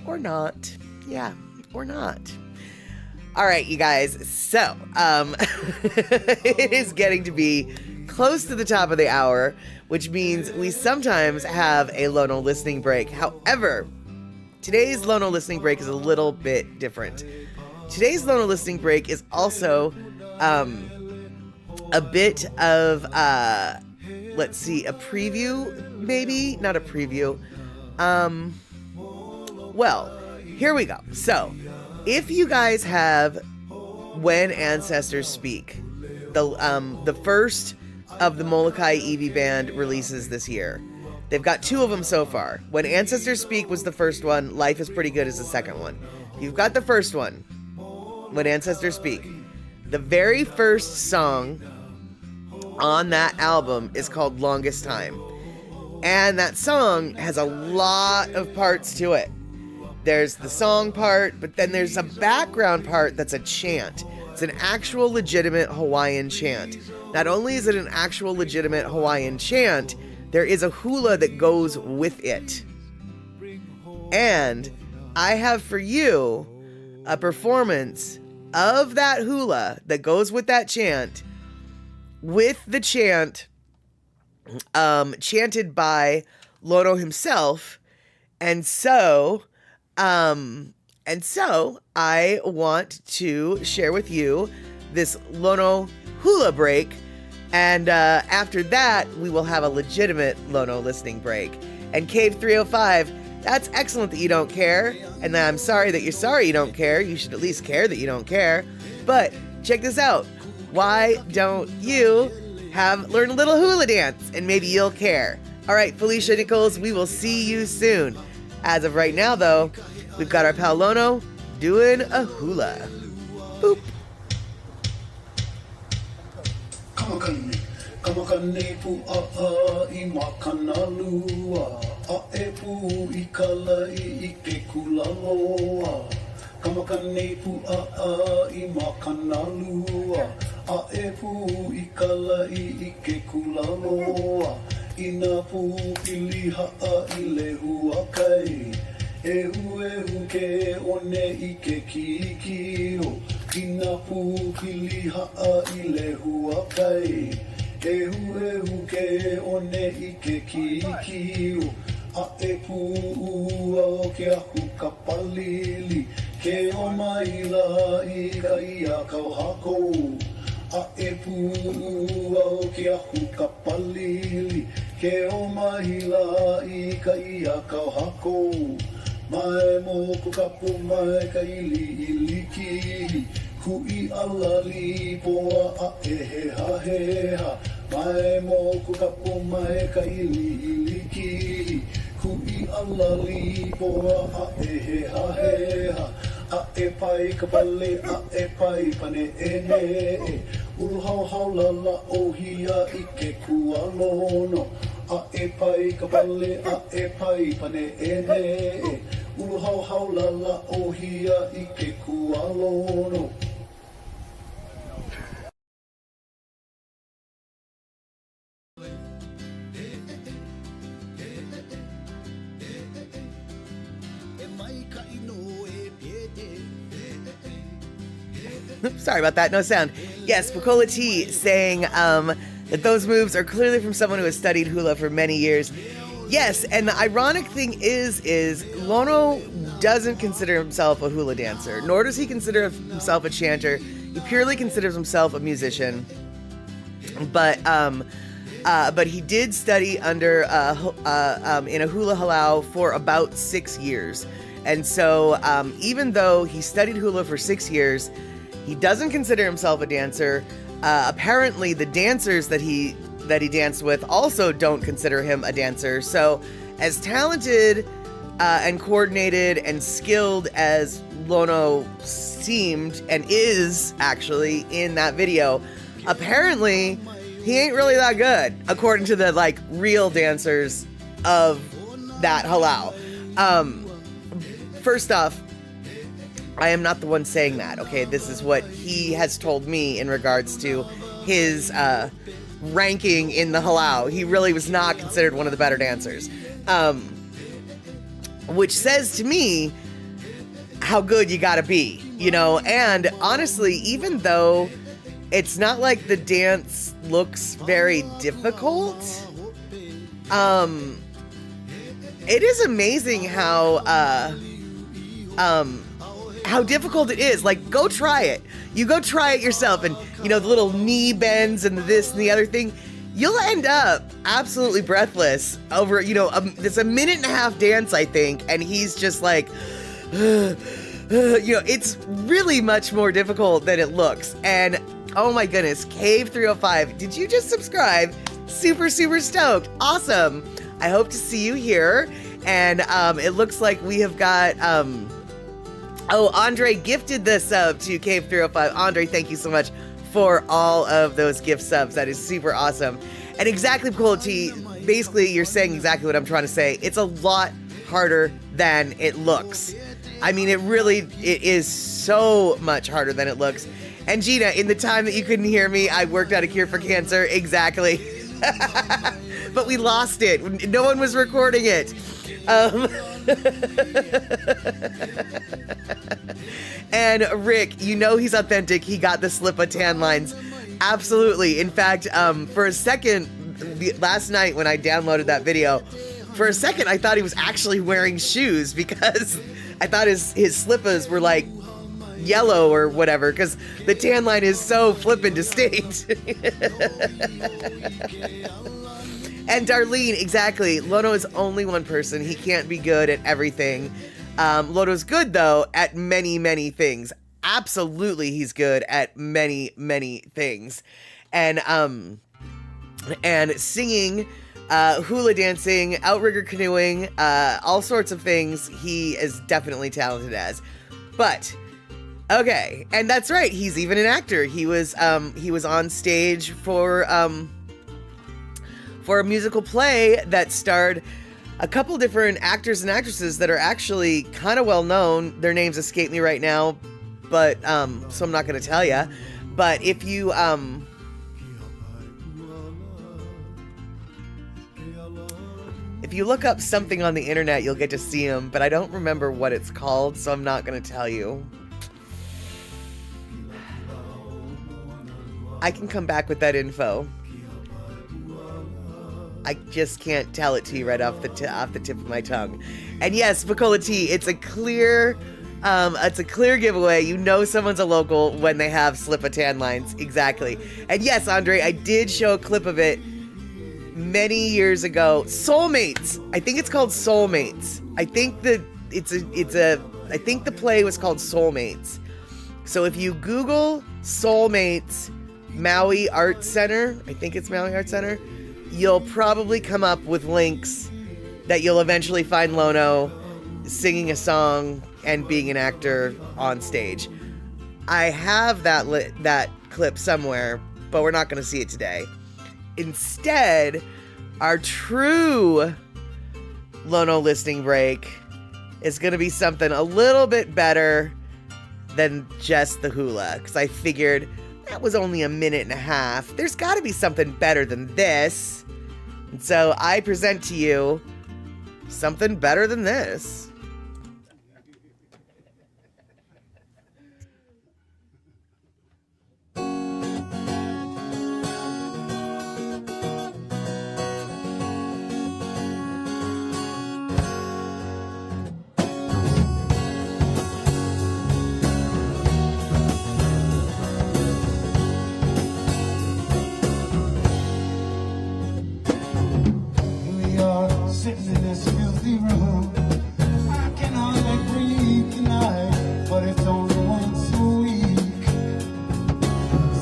Or not. Yeah, or not. All right, you guys. So, it is getting to be close to the top of the hour, which means we sometimes have a Lono Listening Break. However, today's Lono Listening Break is a little bit different. Today's Lono Listening Break is also a bit of, let's see, a preview, maybe? Not a preview. Well, here we go. So, if you guys have When Ancestors Speak, the first of the Molokai Eevee Band releases this year. They've got two of them so far. When Ancestors Speak was the first one. Life is Pretty Good is the second one. You've got the first one, When Ancestors Speak. The very first song on that album is called Longest Time. And that song has a lot of parts to it. There's the song part, but then there's a background part that's a chant. It's an actual legitimate Hawaiian chant. Not only is it an actual legitimate Hawaiian chant, there is a hula that goes with it. And I have for you a performance of that hula that goes with that chant, with the chant chanted by Lono himself. And so I want to share with you this Lono hula break. And after that, we will have a legitimate Lono listening break. And Cave 305, that's excellent that you don't care. And I'm sorry that you're sorry you don't care. You should at least care that you don't care. But check this out. Why don't you learn a little hula dance and maybe you'll care? All right, Felicia Nichols, we will see you soon. As of right now, though, we've got our pal Lono doing a hula. Boop. Kamakane pu a I makana lua a e pu I kalai I ke kulaloa. Kamakane pu a I makana lua a e pu I kalai I ke kulaloa. Ina pu piliha a I le hua kai. Ehu ke one I ke kikio. Ina pu piliha a I le hua kai. Ehu ke one I ke kikio. A e pu ua o ke aku kapalili. Ke o maila I ka ia kau hako. A e pu ua o ke aku kapalili. Ke o maila I ka ia kau hako. Mai mo ko kapu mai ka ili ki. Kui alali poa a e he ha. Mai mo ko kapu mai ka ili ki. Kui alali poa a e ha. A e pai ka pale a e pai pane e ne. Uru hau la la o hia I ke kualono. A e pai ka pale a e pai pane e ne. Uru hau la la o hia I ke kualono. Sorry about that, no sound. Yes, Pacola T saying that those moves are clearly from someone who has studied hula for many years. Yes, and the ironic thing is Lono doesn't consider himself a hula dancer, nor does he consider himself a chanter. He purely considers himself a musician. But he did study under in a hula halau for about 6 years. And so even though he studied hula for 6 years, he doesn't consider himself a dancer. Apparently, the dancers that he danced with also don't consider him a dancer. So, as talented and coordinated and skilled as Lono seemed and is actually in that video, apparently he ain't really that good, according to the real dancers of that halau. First off, I am not the one saying that, okay? This is what he has told me in regards to his ranking in the halau. He really was not considered one of the better dancers. Which says to me how good you gotta be, And honestly, even though it's not like the dance looks very difficult, it is amazing how difficult it is. Go try it. You go try it yourself, and the little knee bends and this and the other thing. You'll end up absolutely breathless over it's a minute and a half dance, I think, and he's just it's really much more difficult than it looks. And oh my goodness, Cave 305, did you just subscribe? Super stoked. Awesome. I hope to see you here. And it looks like we have got Andre gifted the sub to Cave 305. Andre, thank you so much for all of those gift subs. That is super awesome. And exactly, quality. Basically, you're saying exactly what I'm trying to say. It's a lot harder than it looks. I mean, it is so much harder than it looks. And Gina, in the time that you couldn't hear me, I worked out a cure for cancer. Exactly. but we lost it. No one was recording it. And Rick, you know he's authentic. He got the slip of tan lines. Absolutely. In fact, for a second, last night when I downloaded that video, for a second I thought he was actually wearing shoes because I thought his slippers were like yellow or whatever, because the tan line is so flippin' distinct. And Darlene, exactly. Lono is only one person. He can't be good at everything. Lono's good, though, at many, many things. Absolutely, he's good at many, many things. And singing, hula dancing, outrigger canoeing, all sorts of things he is definitely talented as. But, okay, and that's right, he's even an actor. He was on stage for a musical play that starred a couple different actors and actresses that are actually kind of well known. Their names escape me right now, but so I'm not going to tell you. But if you look up something on the internet, you'll get to see them. But I don't remember what it's called, so I'm not going to tell you. I can come back with that info. I just can't tell it to you right off the tip of my tongue. And yes, Bacola Tea, it's a clear giveaway. You know someone's a local when they have slip of tan lines. Exactly. And yes, Andre, I did show a clip of it many years ago. Soulmates. I think it's called Soulmates. I think the play was called Soulmates. So if you Google Soulmates Maui Art Center, I think it's Maui Art Center, you'll probably come up with links that you'll eventually find Lono singing a song and being an actor on stage. I have that clip somewhere, but we're not going to see it today. Instead, our true Lono Listening Break is going to be something a little bit better than just the hula, because I figured that was only a minute and a half. There's got to be something better than this. And so I present to you something better than this. Sitting in this filthy room, I can hardly breathe tonight, but it's only once a week.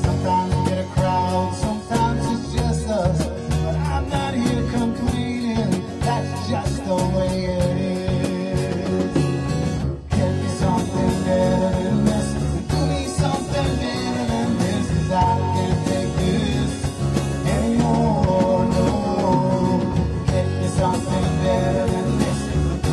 Sometimes we get a crowd, sometimes it's just us, but I'm not here complaining, that's just the way it is. Get me something better than this, do me something better than this, 'cause I can't take this anymore, no. Something better than this. Do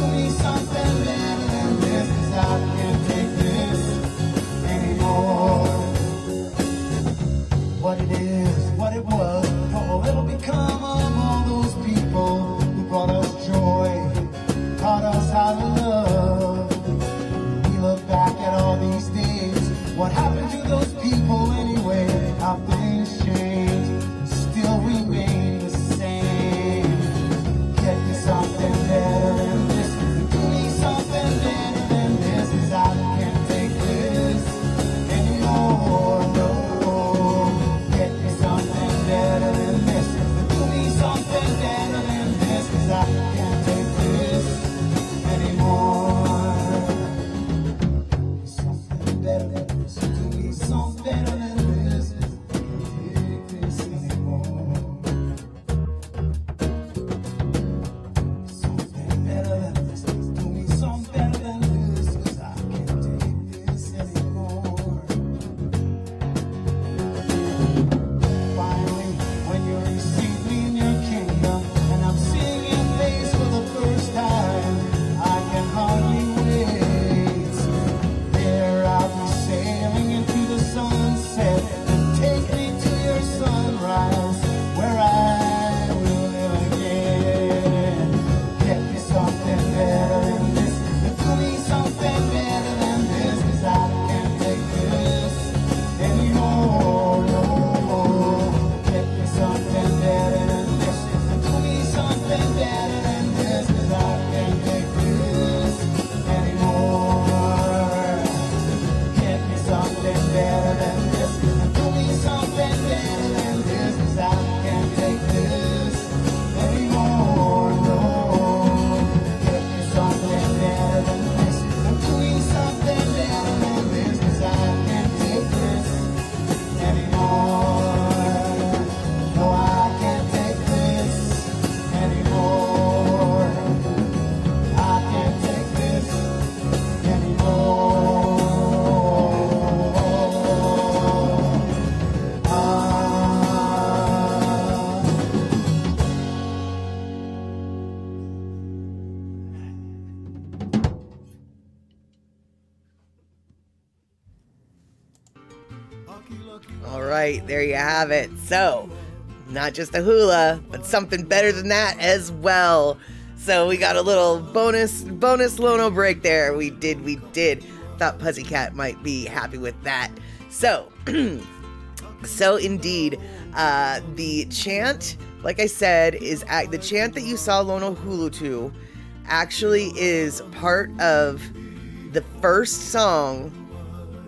right, there you have it. So, not just a hula, but something better than that as well. So we got a little bonus Lono break there. We did. Thought Pussycat might be happy with that. So, so indeed, the chant, like I said, is the chant that you saw Lono Hulu to actually is part of the first song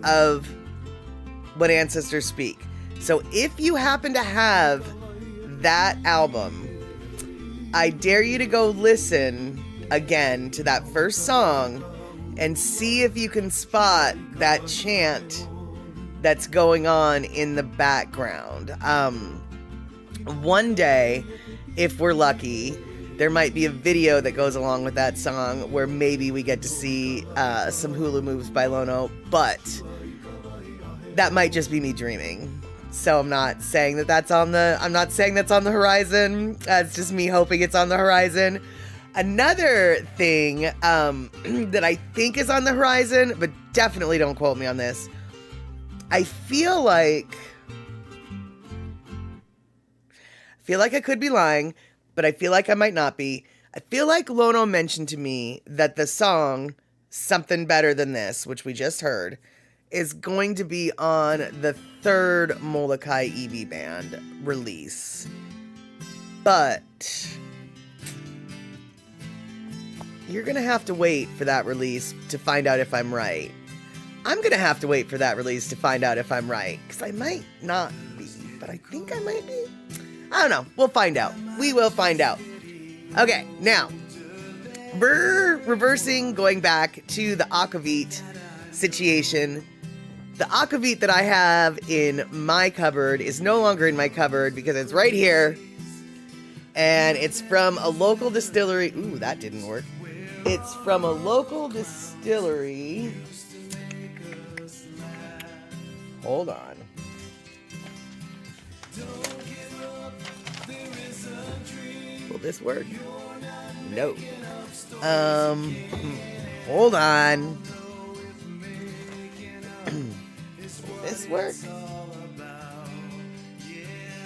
of When Ancestors Speak. So if you happen to have that album, I dare you to go listen again to that first song and see if you can spot that chant that's going on in the background. One day, if we're lucky, there might be a video that goes along with that song where maybe we get to see some hula moves by Lono, but that might just be me dreaming. So I'm not saying that's on the horizon. It's just me hoping it's on the horizon. Another thing that I think is on the horizon, but definitely don't quote me on this. I feel like I could be lying, but I feel like I might not be. I feel like Lono mentioned to me that the song Something Better Than This, which we just heard, is going to be on the third Molokai EV Band release. But you're going to have to wait for that release to find out if I'm right. I'm going to have to wait for that release to find out if I'm right, because I might not be, but I think I might be. I don't know. We'll find out. We will find out. Okay, now, we're reversing, going back to the Aquavit situation. The Aquavit that I have in my cupboard is no longer in my cupboard because it's right here. And it's from a local distillery. Ooh, that didn't work. It's from a local distillery. Hold on. Will this work? No. Hold on. Will this work?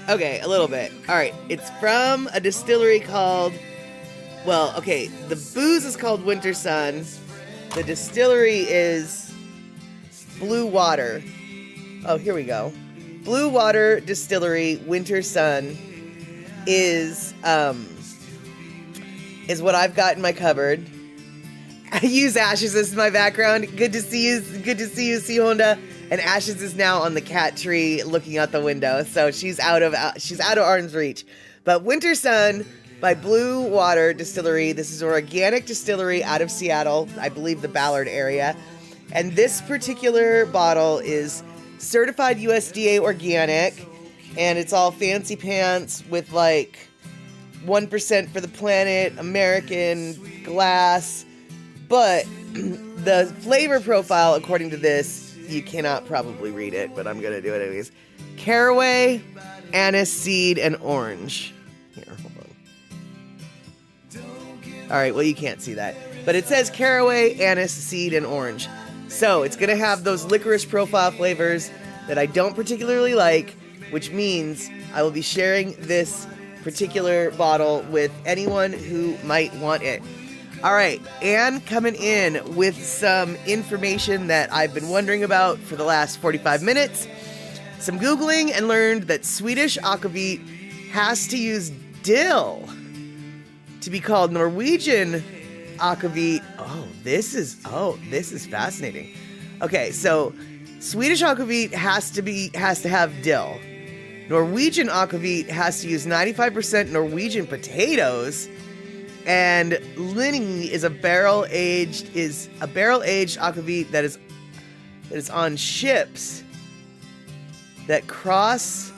Okay, a little bit. All right, it's from a distillery called, well, okay, the booze is called Winter Sun. The distillery is Blue Water. Oh, here we go. Blue Water Distillery Winter Sun is what I've got in my cupboard. I use Ashes as my background. Good to see you. Good to see you, C Honda. And Ashes is now on the cat tree looking out the window, so she's out of arm's reach. But Winter Sun by Blue Water Distillery. This is an organic distillery out of Seattle, I believe the Ballard area. And this particular bottle is certified USDA organic, and it's all fancy pants with like 1% for the planet, American glass. But the flavor profile, according to this, you cannot probably read it, but I'm going to do it anyways. Caraway, anise seed, and orange. Here, hold on. All right, well, you can't see that. But it says caraway, anise seed, and orange. So it's going to have those licorice profile flavors that I don't particularly like, which means I will be sharing this particular bottle with anyone who might want it. All right, Anne coming in with some information that I've been wondering about for the last 45 minutes. Some Googling and learned that Swedish Aquavit has to use dill to be called Norwegian Aquavit. Oh, this is fascinating. Okay, so Swedish Aquavit has to have dill. Norwegian Aquavit has to use 95% Norwegian potatoes. And Linny is a barrel-aged Aquavit that is on ships that cross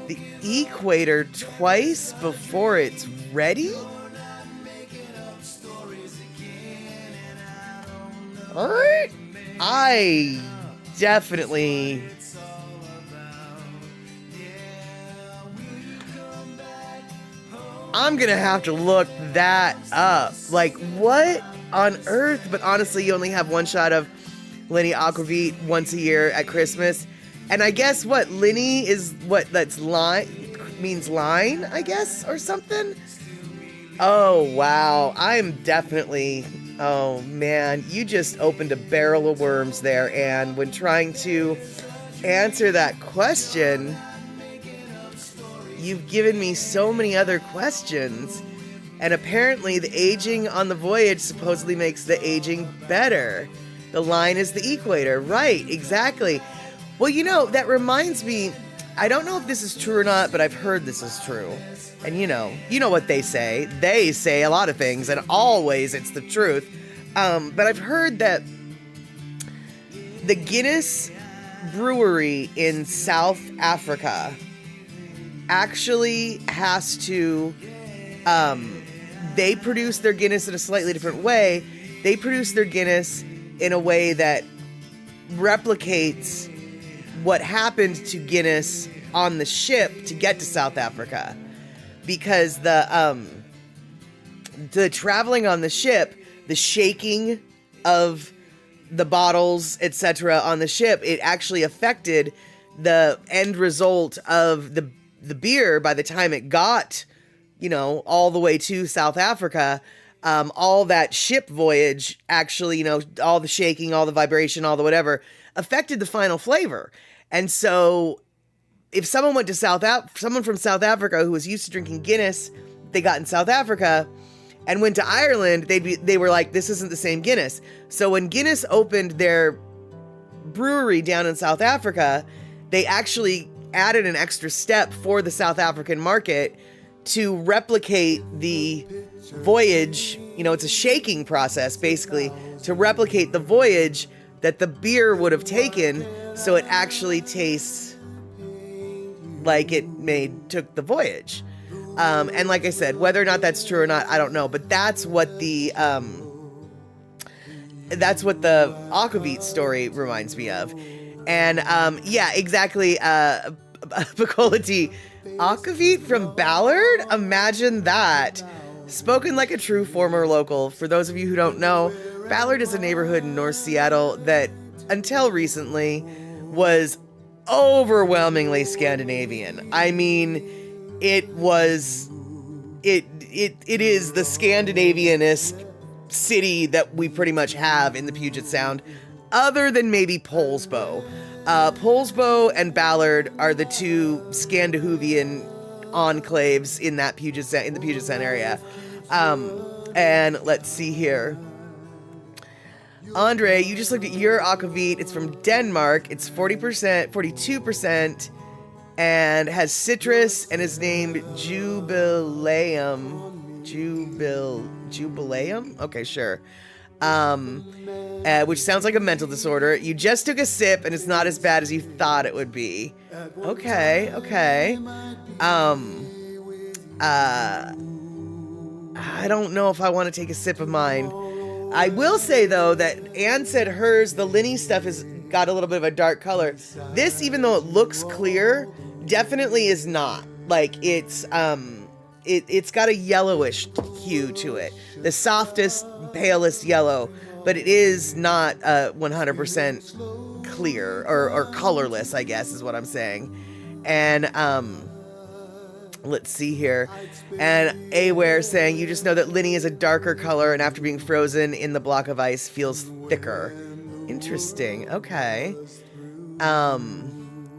the equator twice before it's ready? Alright. I definitely... I'm gonna have to look that up. Like, what on earth? But honestly, you only have one shot of Linny Aquavit once a year at Christmas. And I guess what Linny is what that's line means line, I guess, or something. Oh wow, I'm definitely. Oh man, you just opened a barrel of worms there, and when trying to answer that question, you've given me so many other questions. And apparently the aging on the voyage supposedly makes the aging better. The line is the equator. Right, exactly. Well, that reminds me, I don't know if this is true or not, but I've heard this is true. And you know what they say. They say a lot of things, and always it's the truth. But I've heard that the Guinness brewery in South Africa actually has to, they produce their Guinness in a slightly different way. They produce their Guinness in a way that replicates what happened to Guinness on the ship to get to South Africa. Because the traveling on the ship, the shaking of the bottles, etc. on the ship, it actually affected the end result of the beer by the time it got, all the way to South Africa. All that ship voyage actually, all the shaking, all the vibration, all the whatever affected the final flavor. And so if someone went to someone from South Africa who was used to drinking Guinness, they got in South Africa and went to Ireland, they were like, this isn't the same Guinness. So when Guinness opened their brewery down in South Africa, they actually added an extra step for the South African market to replicate the voyage. It's a shaking process, basically, to replicate the voyage that the beer would have taken, so it actually tastes like it took the voyage. And like I said, whether or not that's true or not, I don't know. But that's what the Aquavit story reminds me of. And yeah, exactly. Picolati, Aquavit from Ballard. Imagine that. Spoken like a true former local. For those of you who don't know, Ballard is a neighborhood in North Seattle that, until recently, was overwhelmingly Scandinavian. I mean, it is the Scandinavianist city that we pretty much have in the Puget Sound, other than maybe Poulsbo. Poulsbo and Ballard are the two Scandinavian enclaves in the Puget Sound area. And let's see here. Andre, you just looked at your Aquavit. It's from Denmark. It's 40%, 42%, and has citrus and is named Jubileum. Jubileum? Okay, sure. Which sounds like a mental disorder. You just took a sip and it's not as bad as you thought it would be. Okay. I don't know if I want to take a sip of mine. I will say, though, that Anne said hers, the Linny stuff, has got a little bit of a dark color. This, even though it looks clear, definitely is not. Like, it's got a yellowish hue to it. The softest, palest yellow, but it is not 100% clear or colorless, I guess is what I'm saying. And let's see here. And Aware saying, you just know that Linny is a darker color and after being frozen in the block of ice feels thicker. Interesting. Okay. And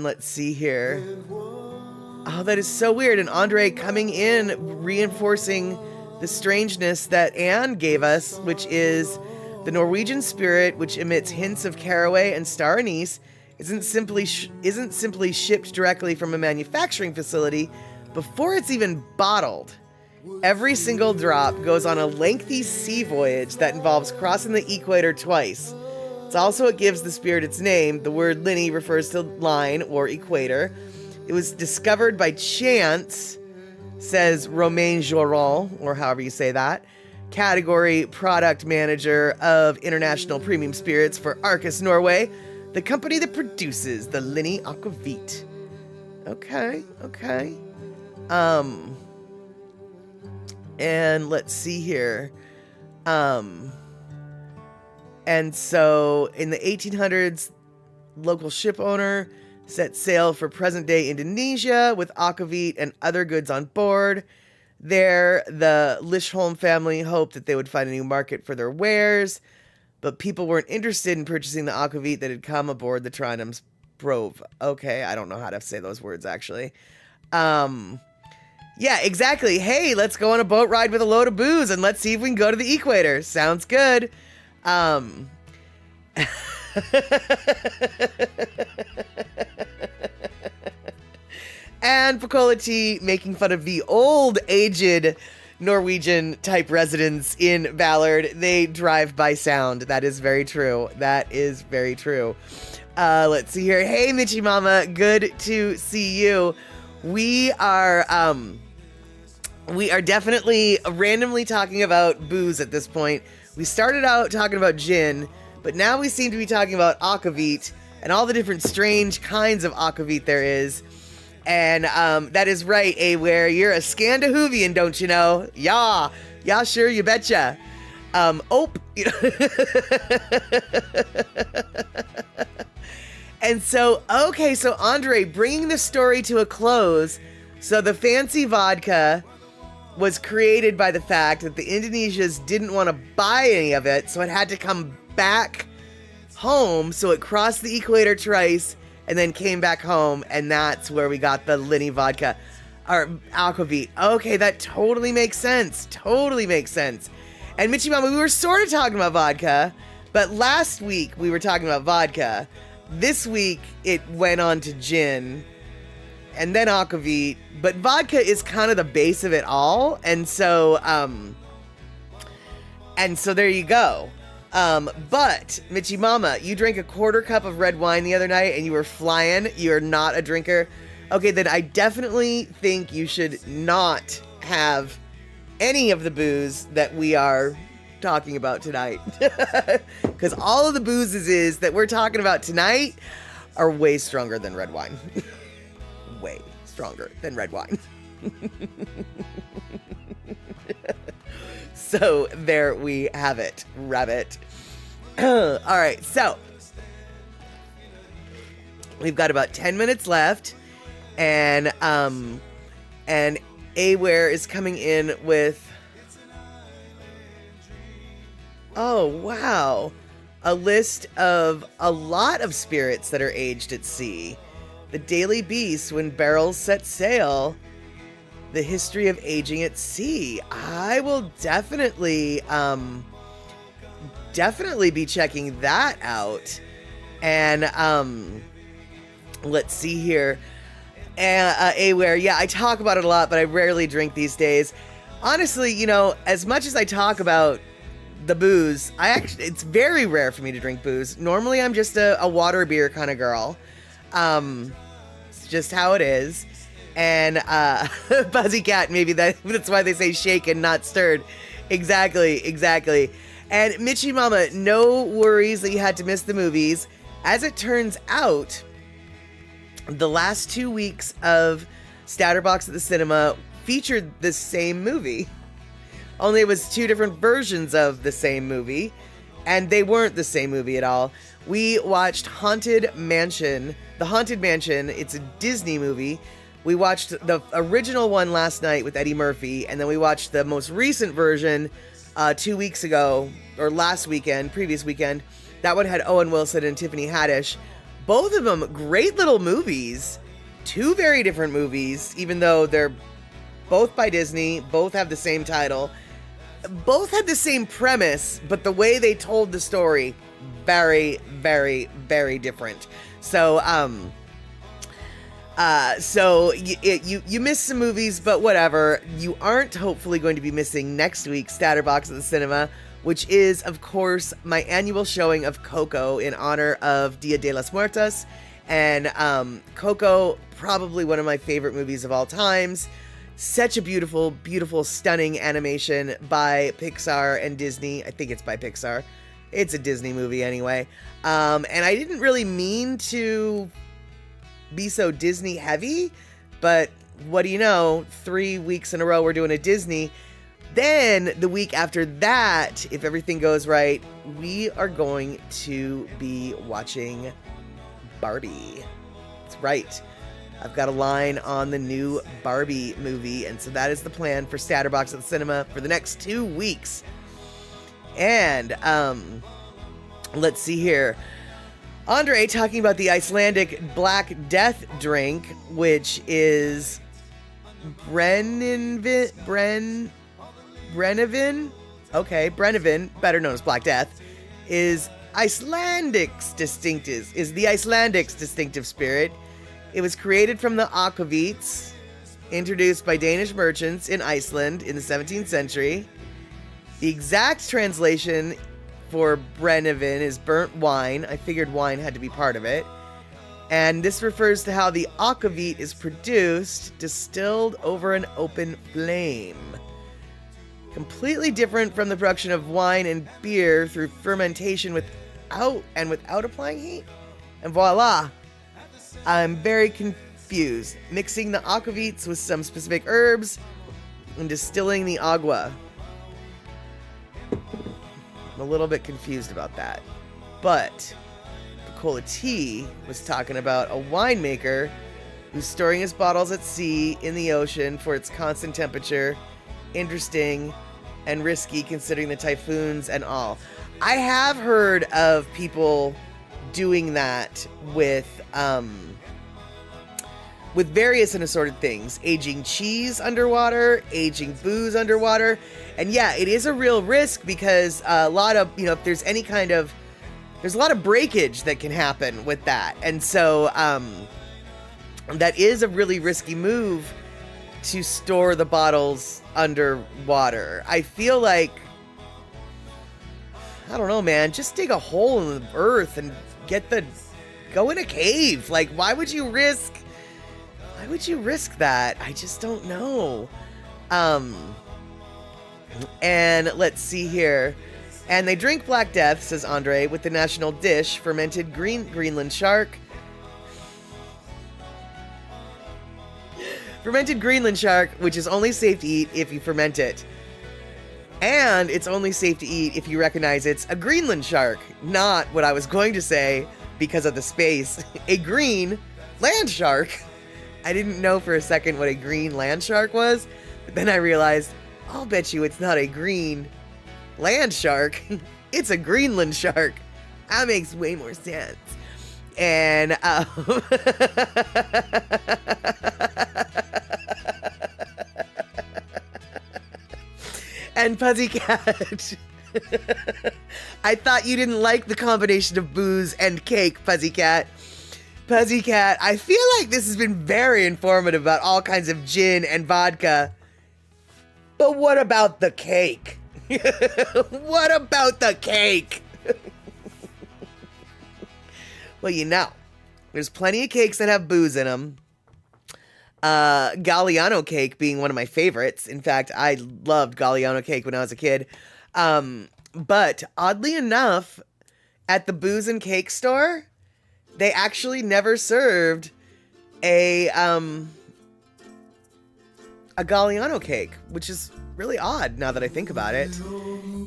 let's see here. Oh, that is so weird. And Andre coming in, reinforcing the strangeness that Anne gave us, which is the Norwegian spirit, which emits hints of caraway and star anise, isn't simply shipped directly from a manufacturing facility before it's even bottled. Every single drop goes on a lengthy sea voyage that involves crossing the equator twice. It's also what gives the spirit its name. The word Linny refers to line or equator. It was discovered by chance, says Romain Joron, or however you say that, category product manager of international premium spirits for Arcus Norway, the company that produces the Linny Aquavit. Okay. And let's see here. And so in the 1800s, local ship owner set sail for present-day Indonesia with Aquavit and other goods on board. There, the Lishholm family hoped that they would find a new market for their wares, but people weren't interested in purchasing the Aquavit that had come aboard the Trondheim's Brove. Okay, I don't know how to say those words, actually. Yeah, exactly. Hey, let's go on a boat ride with a load of booze and let's see if we can go to the equator. Sounds good. And Pacola T making fun of the old, aged Norwegian type residents in Ballard. They drive by sound. That is very true. That is very true. Let's see here. Hey, Michi Mama. Good to see you. We are definitely randomly talking about booze at this point. We started out talking about gin, but now we seem to be talking about Aquavit and all the different strange kinds of Aquavit there is. And that is right, where you're a Scandahoovian, don't you know? Yeah, sure, you betcha. And so, okay, so Andre, bringing the story to a close. So the fancy vodka was created by the fact that the Indonesians didn't want to buy any of it, so it had to come back home. So it crossed the equator twice and then came back home, and that's where we got the Linny vodka, or Aquavit. Okay, that totally makes sense. Totally makes sense. And Michi Mama, we were sort of talking about vodka, but last week we were talking about vodka. This week it went on to gin and then Aquavit, but vodka is kind of the base of it all. And so there you go. But Michi Mama, you drank a quarter cup of red wine the other night and you were flying. You're not a drinker. Okay, then I definitely think you should not have any of the booze that we are talking about tonight. Because all of the boozes that we're talking about tonight are way stronger than red wine. Way stronger than red wine. So there we have it, rabbit. All right, so we've got about 10 minutes left, and Aware is coming in with, oh wow, a list of a lot of spirits that are aged at sea. The Daily Beast, When Barrels Set Sail, the history of aging at sea. I will definitely be checking that out. And let's see here. Aware, yeah, I talk about it a lot, but I rarely drink these days. Honestly, you know, as much as I talk about the booze, it's very rare for me to drink booze. Normally, I'm just a water beer kind of girl. It's just how it is. And Buzzy Cat, maybe that's why they say shaken, not stirred. Exactly. And Michi Mama, no worries that you had to miss the movies. As it turns out, the last 2 weeks of Statterbox at the Cinema featured the same movie. Only it was 2 different versions of the same movie, and they weren't the same movie at all. We watched Haunted Mansion. The Haunted Mansion, it's a Disney movie. We watched the original one last night with Eddie Murphy, and then we watched the most recent version 2 weeks ago, or previous weekend. That one had Owen Wilson and Tiffany Haddish. Both of them great little movies. 2 very different movies, even though they're both by Disney, both have the same title. Both had the same premise, but the way they told the story, very, very, very different. So, you missed some movies, but whatever. You aren't hopefully going to be missing next week's Statterbox at the Cinema, which is, of course, my annual showing of Coco in honor of Dia de los Muertos. And Coco, probably one of my favorite movies of all times. Such a beautiful, beautiful, stunning animation by Pixar and Disney. I think it's by Pixar. It's a Disney movie anyway. And I didn't really mean to be so Disney heavy, but what do you know? 3 weeks in a row we're doing a Disney. Then the week after that, if everything goes right, we are going to be watching Barbie. That's right. I've got a line on the new Barbie movie, and so that is the plan for Statterbox at the cinema for the next 2 weeks. And let's see here. Andre talking about the Icelandic Black Death drink, which is Brennivin. Okay, Brennivin, better known as Black Death, is the Icelandic's distinctive spirit. It was created from the Aquavits, introduced by Danish merchants in Iceland in the 17th century. The exact translation for Brennivin is burnt wine. I figured wine had to be part of it. And this refers to how the Aquavit is produced, distilled over an open flame. Completely different from the production of wine and beer through fermentation without applying heat. And voila, I'm very confused. Mixing the aquavits with some specific herbs and distilling the agua. I'm a little bit confused about that. But Cola Tea was talking about a winemaker who's storing his bottles at sea in the ocean for its constant temperature. Interesting and risky considering the typhoons and all. I have heard of people doing that with various and assorted things. Aging cheese underwater, aging booze underwater. And yeah, it is a real risk because a lot of, if there's any kind of, there's a lot of breakage that can happen with that. And so that is a really risky move to store the bottles underwater. I feel like, I don't know, man, just dig a hole in the earth and go in a cave. Like, why would you risk that? I just don't know. And let's see here. And they drink Black Death, says Andre, with the national dish, fermented Greenland shark. Fermented Greenland shark, which is only safe to eat if you ferment it. And it's only safe to eat if you recognize it's a Greenland shark, not what I was going to say because of the space, a green land shark. I didn't know for a second what a green land shark was, but then I realized, I'll bet you it's not a green land shark. It's a Greenland shark. That makes way more sense. And and Pussycat. I thought you didn't like the combination of booze and cake, Pussycat. Pussycat, I feel like this has been very informative about all kinds of gin and vodka. But what about the cake? What about the cake? Well, there's plenty of cakes that have booze in them. Galliano cake being one of my favorites. In fact, I loved Galliano cake when I was a kid. But oddly enough, at the booze and cake store, they actually never served a Galliano cake, which is really odd now that I think about it.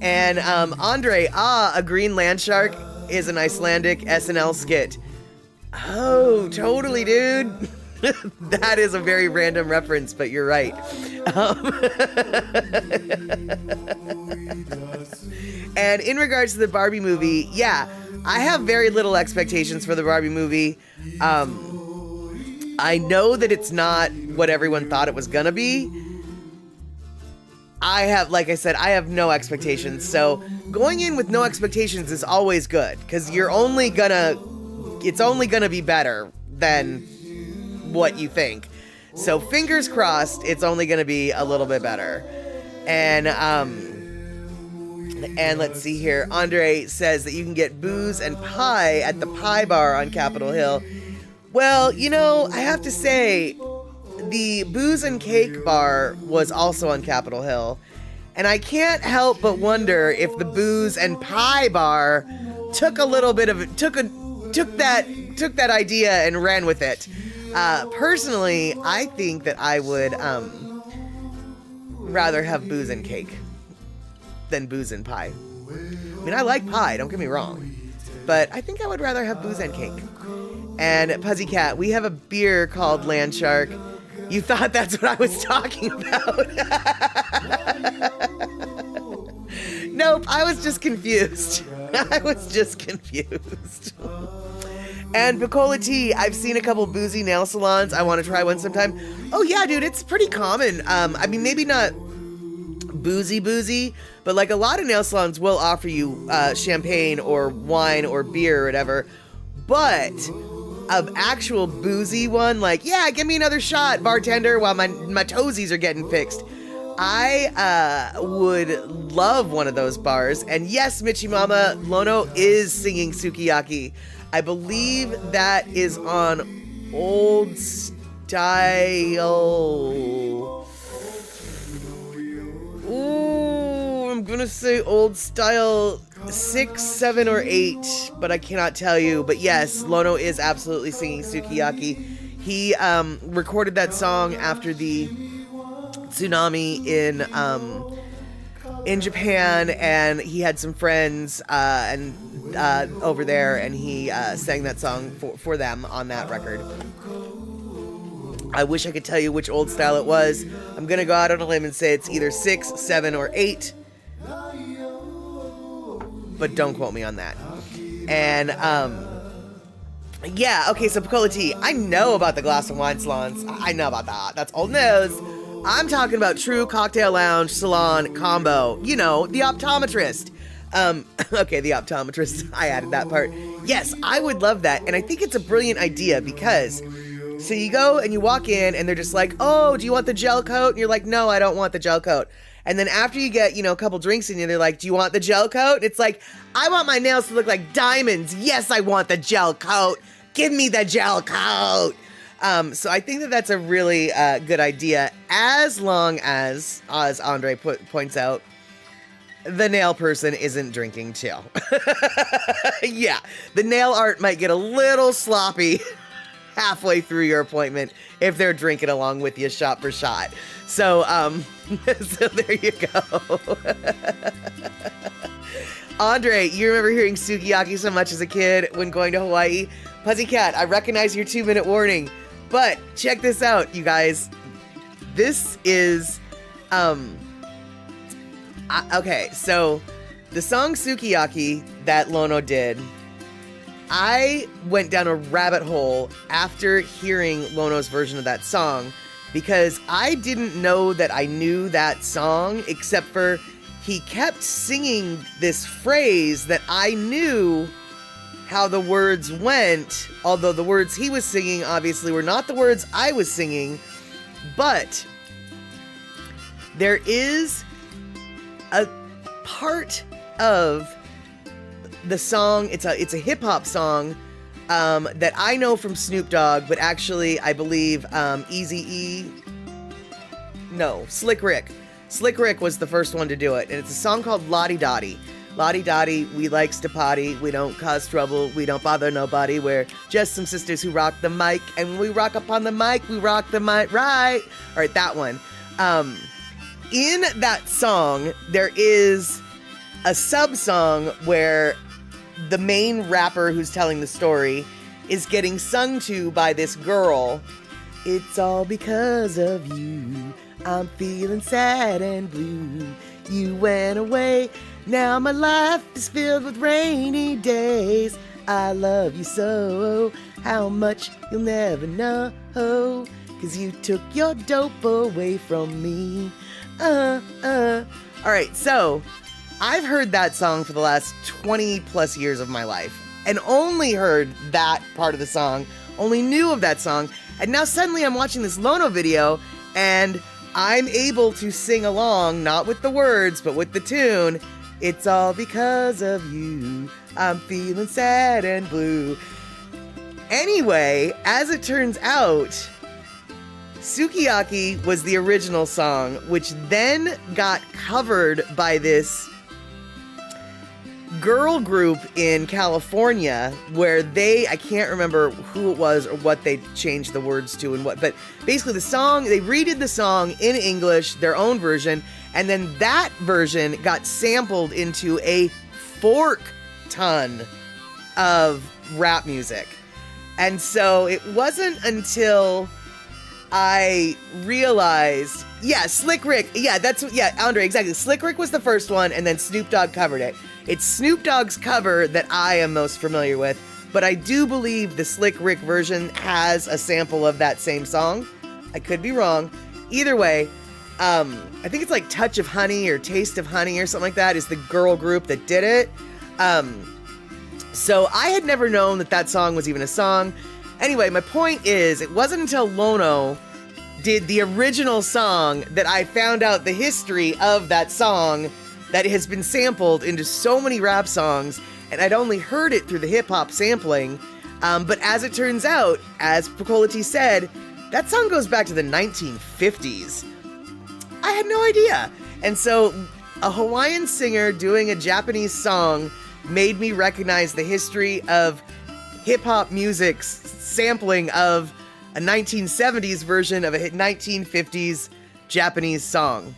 And Andre, a green land shark is an Icelandic SNL skit. Oh, totally, dude. That is a very random reference, but you're right. And in regards to the Barbie movie, yeah, I have very little expectations for the Barbie movie. I know that it's not what everyone thought it was gonna be. Like I said, I have no expectations. So going in with no expectations is always good, because it's only gonna be better than what you think. So fingers crossed, it's only gonna be a little bit better. And let's see here. Andre says that you can get booze and pie at the Pie Bar on Capitol Hill. Well, I have to say, the Booze and Cake Bar was also on Capitol Hill, and I can't help but wonder if the Booze and Pie Bar took that idea and ran with it. Personally, I think that I would rather have booze and cake than booze and pie. I mean, I like pie, don't get me wrong, but I think I would rather have booze and cake. And Pussycat, we have a beer called Land Shark. You thought that's what I was talking about. Nope, I was just confused. I was just confused. And Picola Tea, I've seen a couple boozy nail salons. I want to try one sometime. Oh yeah, dude, it's pretty common. I mean, maybe not boozy, but like a lot of nail salons will offer you champagne or wine or beer or whatever. But an actual boozy one, like, yeah, give me another shot, bartender, while my toesies are getting fixed. I would love one of those bars. And yes, Michi Mama, Lono is singing Sukiyaki. I believe that is on Old Style. Ooh, I'm gonna say Old Style 6, 7, or 8, but I cannot tell you. But yes, Lono is absolutely singing Sukiyaki. He recorded that song after the tsunami in Japan, and he had some friends over there, and he sang that song for them on that record. I wish I could tell you which Old Style it was. I'm gonna go out on a limb and say it's either 6, 7, or 8, but don't quote me on that. And yeah, okay, so Picola Tea, I know about the glass and wine salons. I know about that. That's old news. I'm talking about true cocktail lounge salon combo. You know, the optometrist. Okay, the optometrist. I added that part. Yes, I would love that. And I think it's a brilliant idea because, so you go and you walk in and they're just like, oh, do you want the gel coat? And you're like, no, I don't want the gel coat. And then after you get, a couple drinks in you, they're like, do you want the gel coat? And it's like, I want my nails to look like diamonds. Yes, I want the gel coat. Give me the gel coat. So I think that that's a really good idea, as long as Andre points out, the nail person isn't drinking too. Yeah, the nail art might get a little sloppy halfway through your appointment if they're drinking along with you shot for shot. So, so there you go. Andre, you remember hearing Sukiyaki so much as a kid when going to Hawaii? Pussycat, I recognize your 2-minute warning. But check this out, you guys. This is, okay, so the song Sukiyaki that Lono did, I went down a rabbit hole after hearing Lono's version of that song because I didn't know that I knew that song, except for he kept singing this phrase that I knew how the words went, although the words he was singing obviously were not the words I was singing. But there is a part of the song, it's a hip-hop song that I know from Snoop Dogg, but actually I believe Slick Rick. Slick Rick was the first one to do it, and it's a song called Lottie Dottie. Lottie Dottie, we likes to potty, we don't cause trouble, we don't bother nobody, we're just some sisters who rock the mic, and when we rock up on the mic, we rock the mic right. All right, that one. In that song, there is a sub-song where the main rapper who's telling the story is getting sung to by this girl. It's all because of you, I'm feeling sad and blue, you went away, now my life is filled with rainy days. I love you so, how much you'll never know, 'cause you took your dope away from me. Alright, so I've heard that song for the last 20 plus years of my life and only heard that part of the song, only knew of that song, and now suddenly I'm watching this Lono video and I'm able to sing along, not with the words, but with the tune. It's all because of you, I'm feeling sad and blue. Anyway, as it turns out, Sukiyaki was the original song, which then got covered by this girl group in California where I can't remember who it was or what they changed the words to and what, but basically the song, they redid the song in English, their own version, and then that version got sampled into a fork ton of rap music. And so it wasn't until I realized, Slick Rick. Andre, exactly. Slick Rick was the first one, and then Snoop Dogg covered it. It's Snoop Dogg's cover that I am most familiar with, but I do believe the Slick Rick version has a sample of that same song. I could be wrong. Either way, I think it's like Touch of Honey or Taste of Honey or something like that is the girl group that did it. So I had never known that song was even a song. Anyway, my point is, it wasn't until Lono did the original song that I found out the history of that song that has been sampled into so many rap songs, and I'd only heard it through the hip-hop sampling. But as it turns out, as Picolati said, that song goes back to the 1950s. I had no idea. And so a Hawaiian singer doing a Japanese song made me recognize the history of hip-hop music's sampling of a 1970s version of a 1950s Japanese song.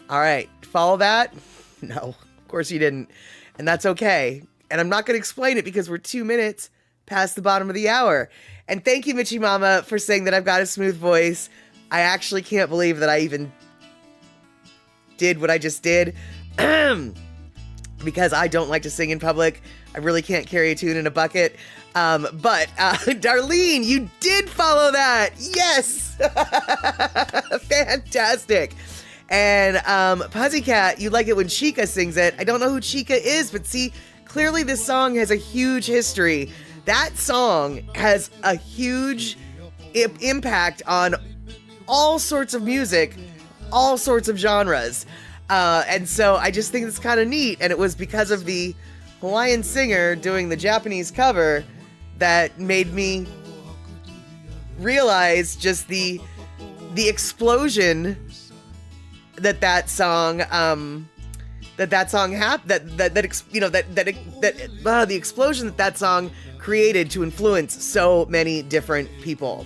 All right, follow that? No, of course you didn't. And that's okay. And I'm not going to explain it because we're 2 minutes past the bottom of the hour. And thank you, Michi Mama, for saying that I've got a smooth voice. I actually can't believe that I even did what I just did. Because I don't like to sing in public. I really can't carry a tune in a bucket. But Darlene, you did follow that. Yes. Fantastic. And Pussycat, you like it when Chica sings it. I don't know who Chica is, but see, clearly this song has a huge history. That song has a huge impact on all sorts of music, all sorts of genres. And so I just think it's kind of neat. And it was because of the Hawaiian singer doing the Japanese cover that made me realize just the explosion that song the explosion that song created to influence so many different people.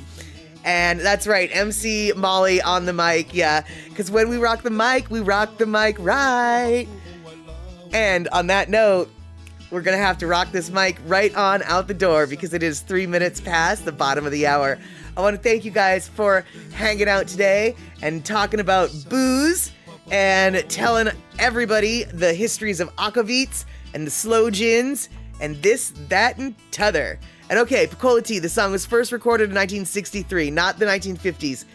And that's right, MC Molly on the mic, yeah, because when we rock the mic right. And on that note, we're gonna have to rock this mic right on out the door because it is 3 minutes past the bottom of the hour. I want to thank you guys for hanging out today and talking about booze and telling everybody the histories of Aquavits and the slow gins and this, that, and t'other. And okay, Picolati, the song was first recorded in 1963, not the 1950s.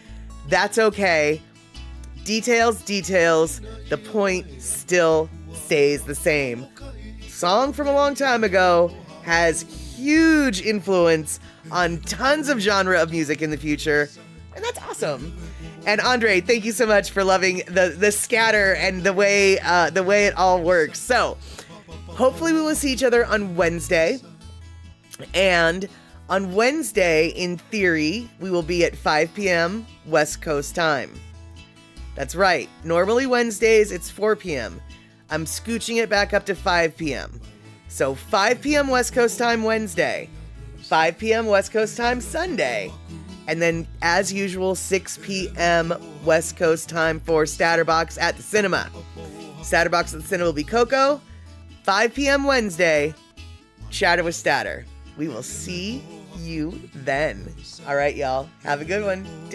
That's okay. Details. The point still stays the same. Song from a long time ago has huge influence on tons of genre of music in the future, and that's awesome. And Andre, thank you so much for loving the scatter and the way it all works. So, hopefully we will see each other on Wednesday. And on Wednesday, in theory, we will be at 5 p.m. West Coast time. That's right. Normally Wednesdays, it's 4 p.m. I'm scooching it back up to 5 p.m. So 5 p.m. West Coast time Wednesday, 5 p.m. West Coast time Sunday, and then, as usual, 6 p.m. West Coast time for Statterbox at the cinema. Statterbox at the cinema will be Coco. 5 p.m. Wednesday, Chatter with Statter. We will see you then. All right, y'all. Have a good one.